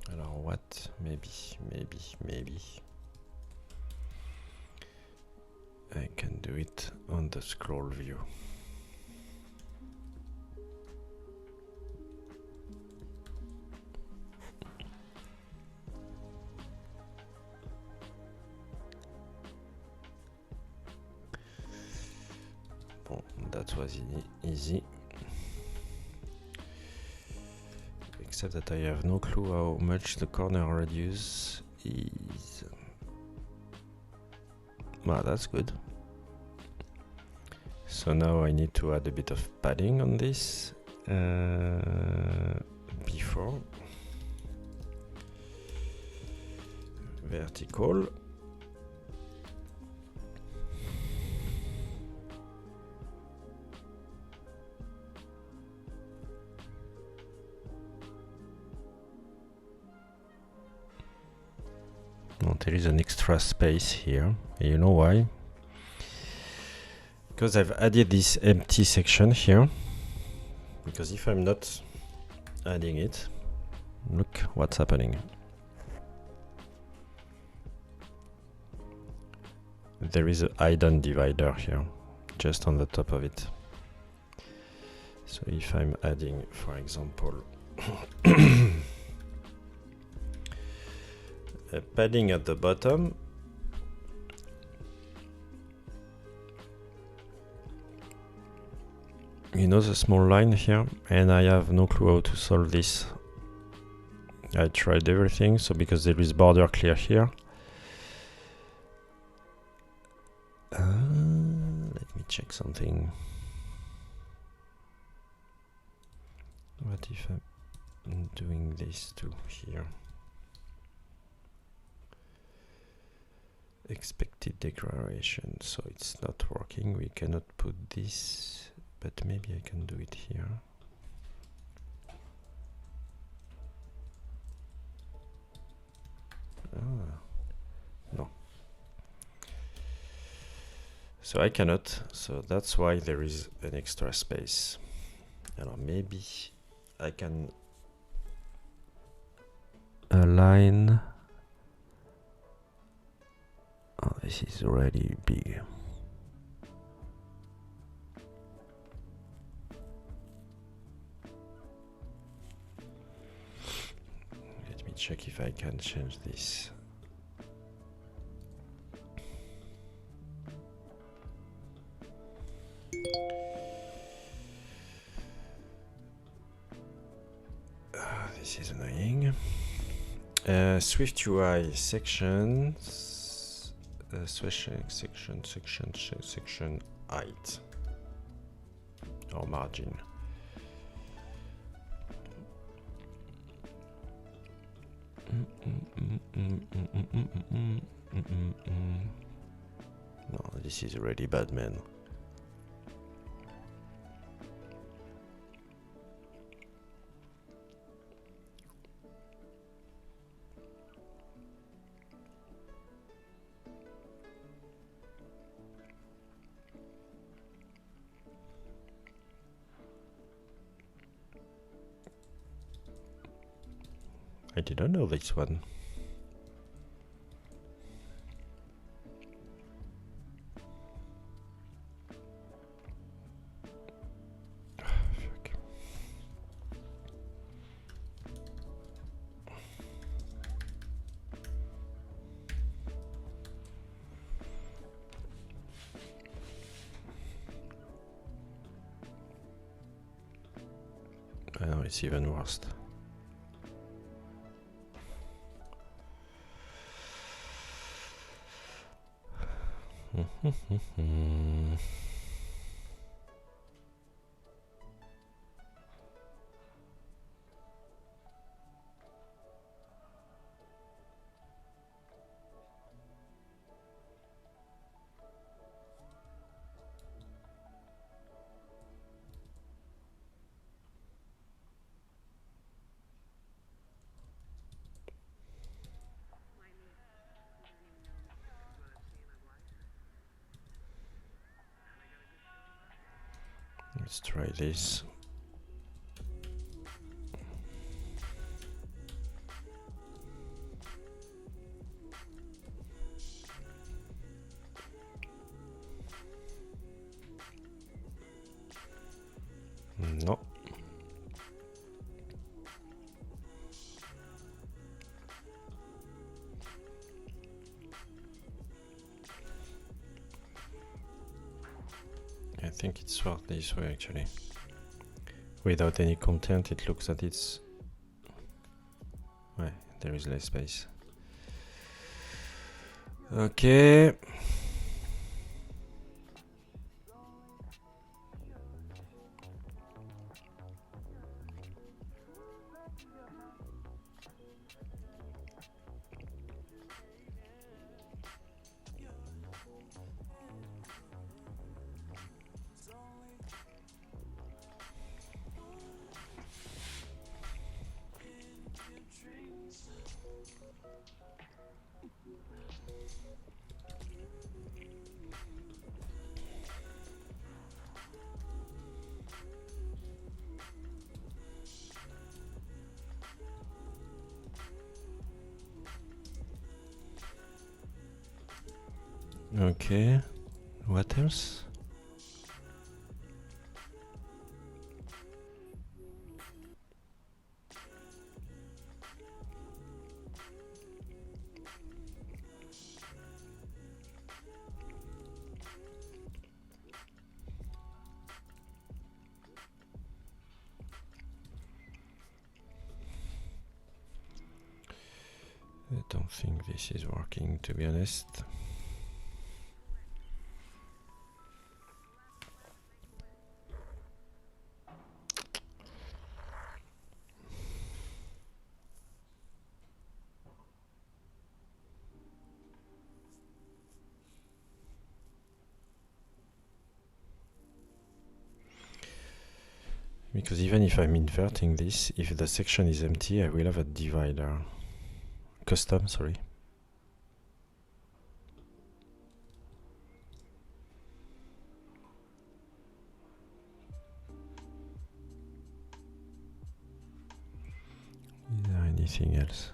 Alors what? Maybe I can do it on the scroll view. Bon, that was easy. Except that I have no clue how much the corner radius is. Well, that's good. So now I need to add a bit of padding on this before. vertical. Oh, there is an extra space here. You know why? Because I've added this empty section here. Because if I'm not adding it, look what's happening. There is a hidden divider here, just on the top of it. So if I'm adding, for example, a padding at the bottom, you know, the small line here, and I have no clue how to solve this. I tried everything, so because there is border clear here. Let me check something. What if I'm doing this too here? Expected declaration, so it's not working. We cannot put this, but maybe I can do it here. No. So I cannot, so that's why there is an extra space. Maybe I can align. Oh, this is already big. Let me check if I can change this. This is annoying. SwiftUI sections, section height or margin. No, this is already bad, man. I didn't know this one. Fuck. I know it's even worse. Let's try this. No. I think it's worked this way actually. Without any content, it looks that it's... Ouais, there is less space. Okay. Okay, what else? I don't think this is working, to be honest. Because even if I'm inverting this, if the section is empty, I will have a divider. Custom, sorry. Is there anything else?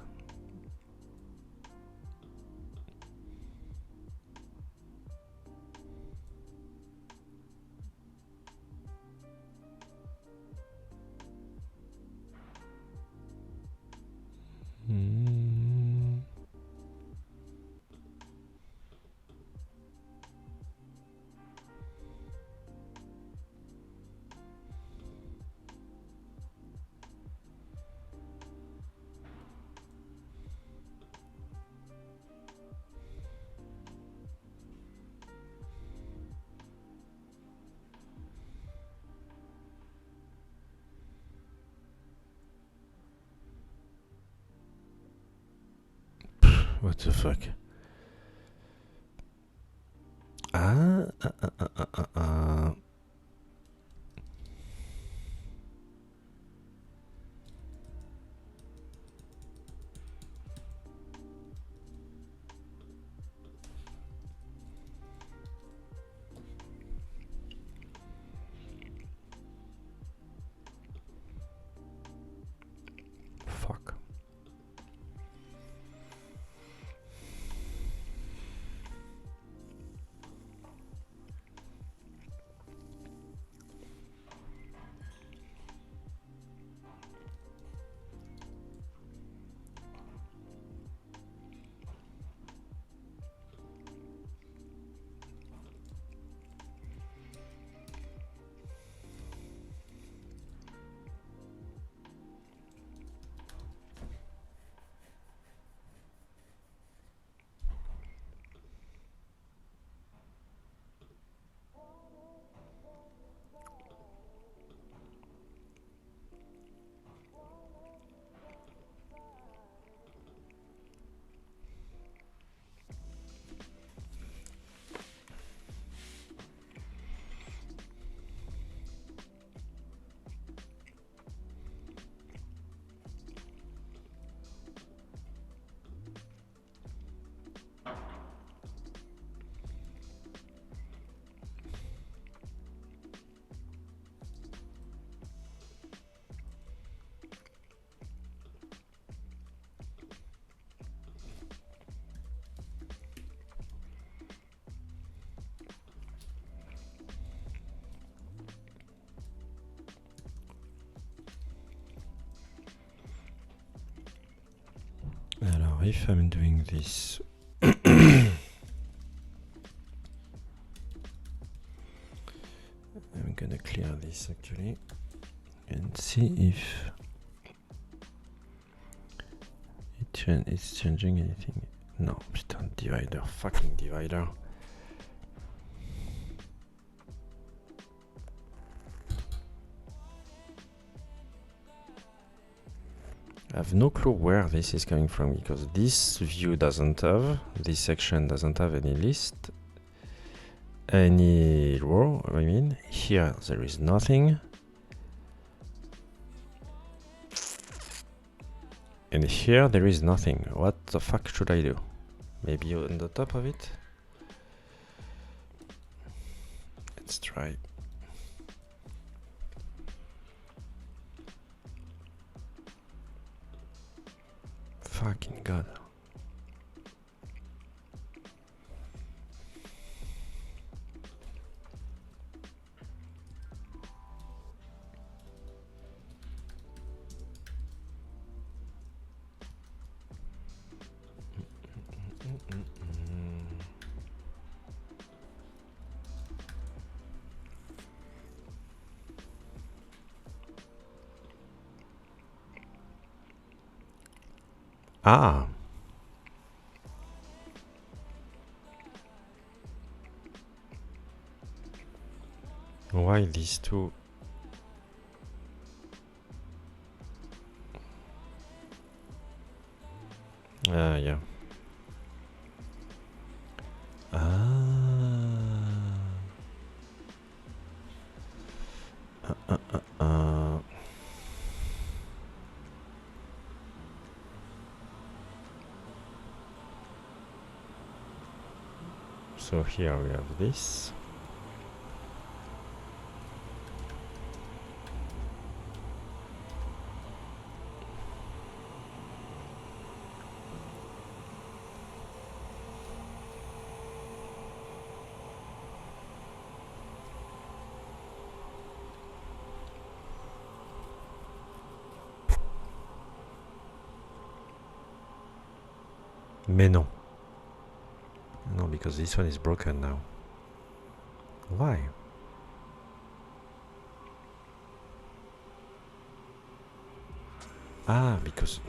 What the fuck? Fuck. Alors, if I'm doing this, I'm gonna clear this actually and see if it's changing anything. No, putain, divider, fucking divider. I have no clue where this is coming from because this view doesn't have, this section doesn't have any list, any row. I mean, here there is nothing. And here there is nothing. What the fuck should I do? Maybe on the top of it. Let's try. Fucking God. Ah. Why these two? Yeah. So here we have this. Mais non. No, because this one is broken now. Why? Ah, because...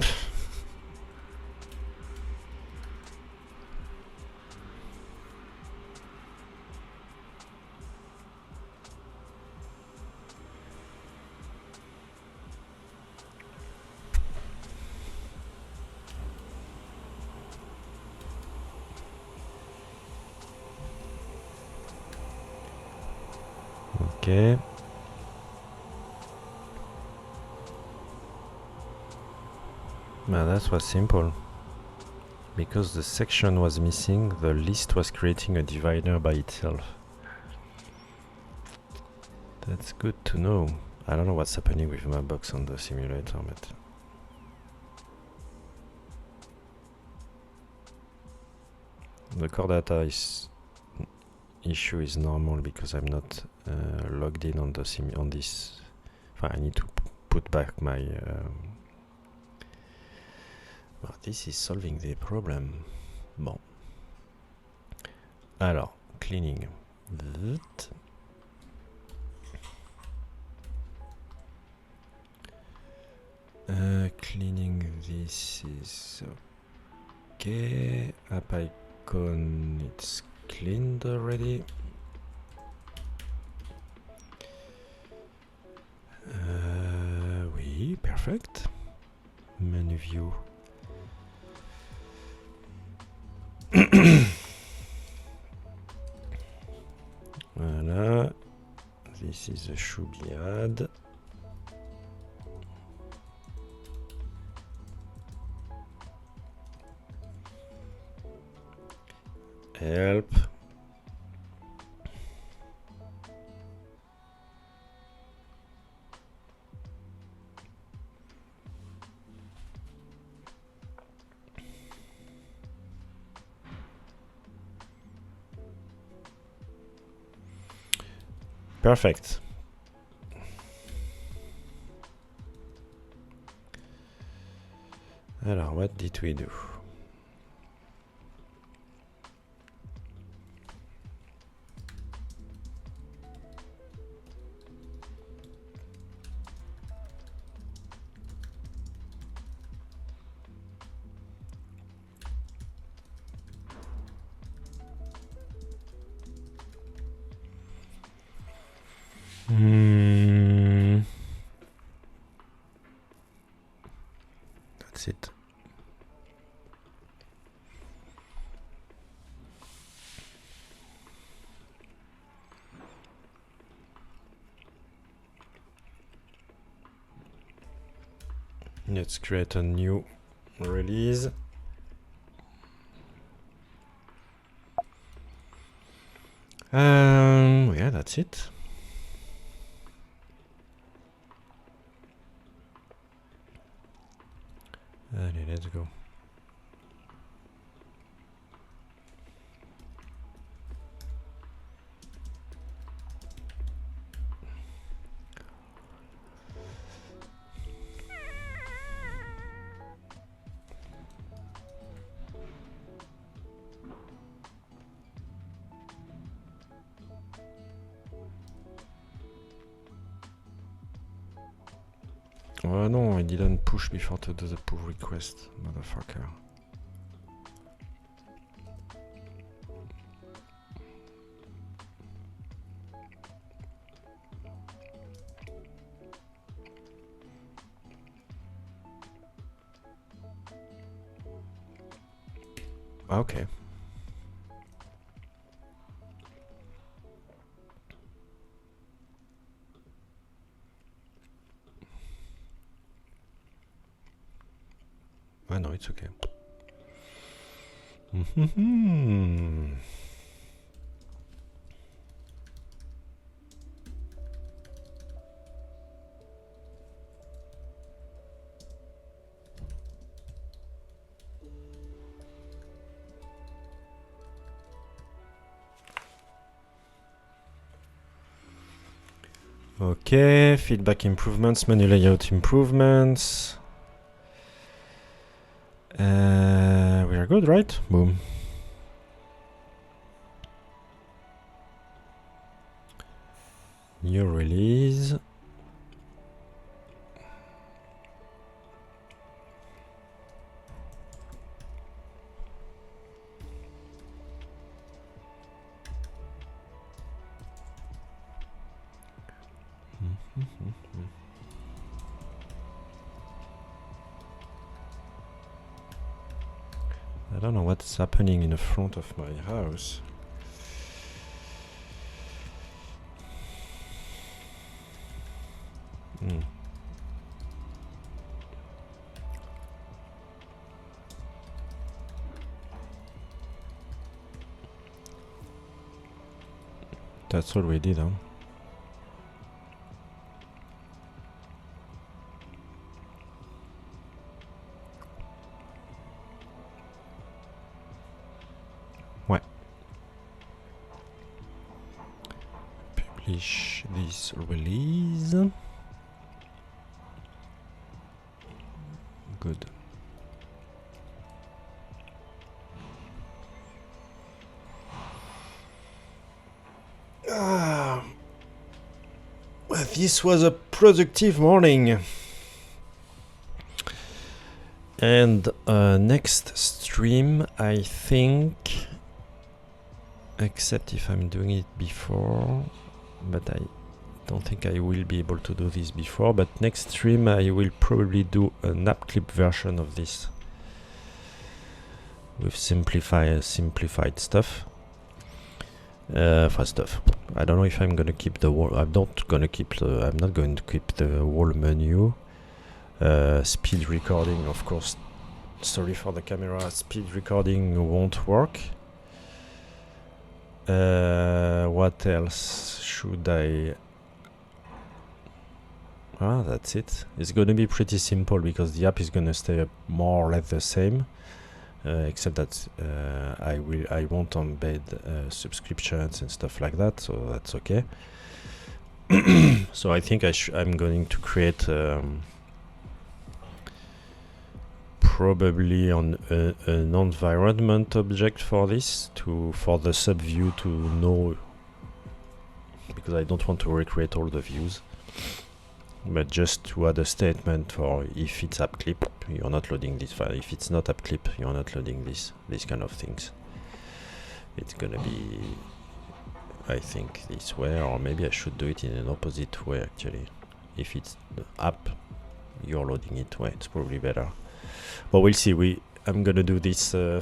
Okay. Well, that was simple. Because the section was missing, the list was creating a divider by itself. That's good to know. I don't know what's happening with my box on the simulator, but... The core data issue is normal because I'm not logged in on the on this. I need to put back my... Well, this is solving the problem. Bon. Alors, cleaning. Cleaning this is okay. App icon, it's cleaned already. Oui, perfect. Menu view. Voilà. This is a should be add. Help. Perfect. Alors, what did we do? That's it. Let's create a new release. Yeah, that's it. Let's go. Oh no, I didn't push before to do the pull request, motherfucker. Okay. I know it's okay. Okay, feedback improvements, menu layout improvements. We are good, right? Boom. New release. I don't know what's happening in the front of my house. That's all we did, huh? Ouais. Publish this release. Good. Well, this was a productive morning. And next stream, I think, except if I'm doing it before, but I don't think I will be able to do this before, but next stream I will probably do an app clip version of this with simplified stuff. For stuff. I don't know if I'm gonna keep the wall. I'm not going to keep the wall menu. Speed recording, of course. Sorry for the camera. Speed recording won't work. What else should I? That's it. It's going to be pretty simple because the app is going to stay more or less the same. Except that I won't embed subscriptions and stuff like that, so that's okay. So I think I'm going to create probably an environment object for this for the subview to know, because I don't want to recreate all the views. But just to add a statement for if it's app clip, you're not loading this file. If it's not app clip, you're not loading these kind of things. It's gonna be, I think, this way, or maybe I should do it in an opposite way actually. If it's the app, you're loading it way. It's probably better. But we'll see. I'm gonna do this. I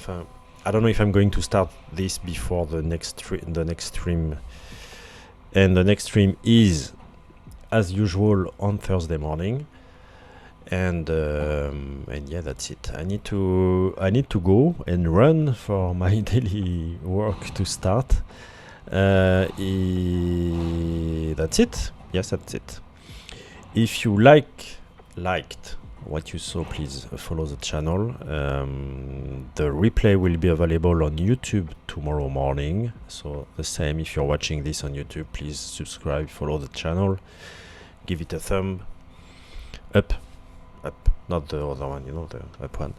don't know if I'm going to start this before the next stream. And the next stream is, as usual, on Thursday morning, and yeah, that's it. I need to go and run for my daily work to start. That's it. Yes, that's it. If you liked what you saw, please follow the channel. The replay will be available on YouTube tomorrow morning. So the same, if you're watching this on YouTube, please subscribe, follow the channel, give it a thumb up, not the other one, you know, the up one.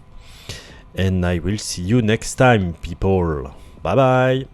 And I will see you next time, people. Bye bye.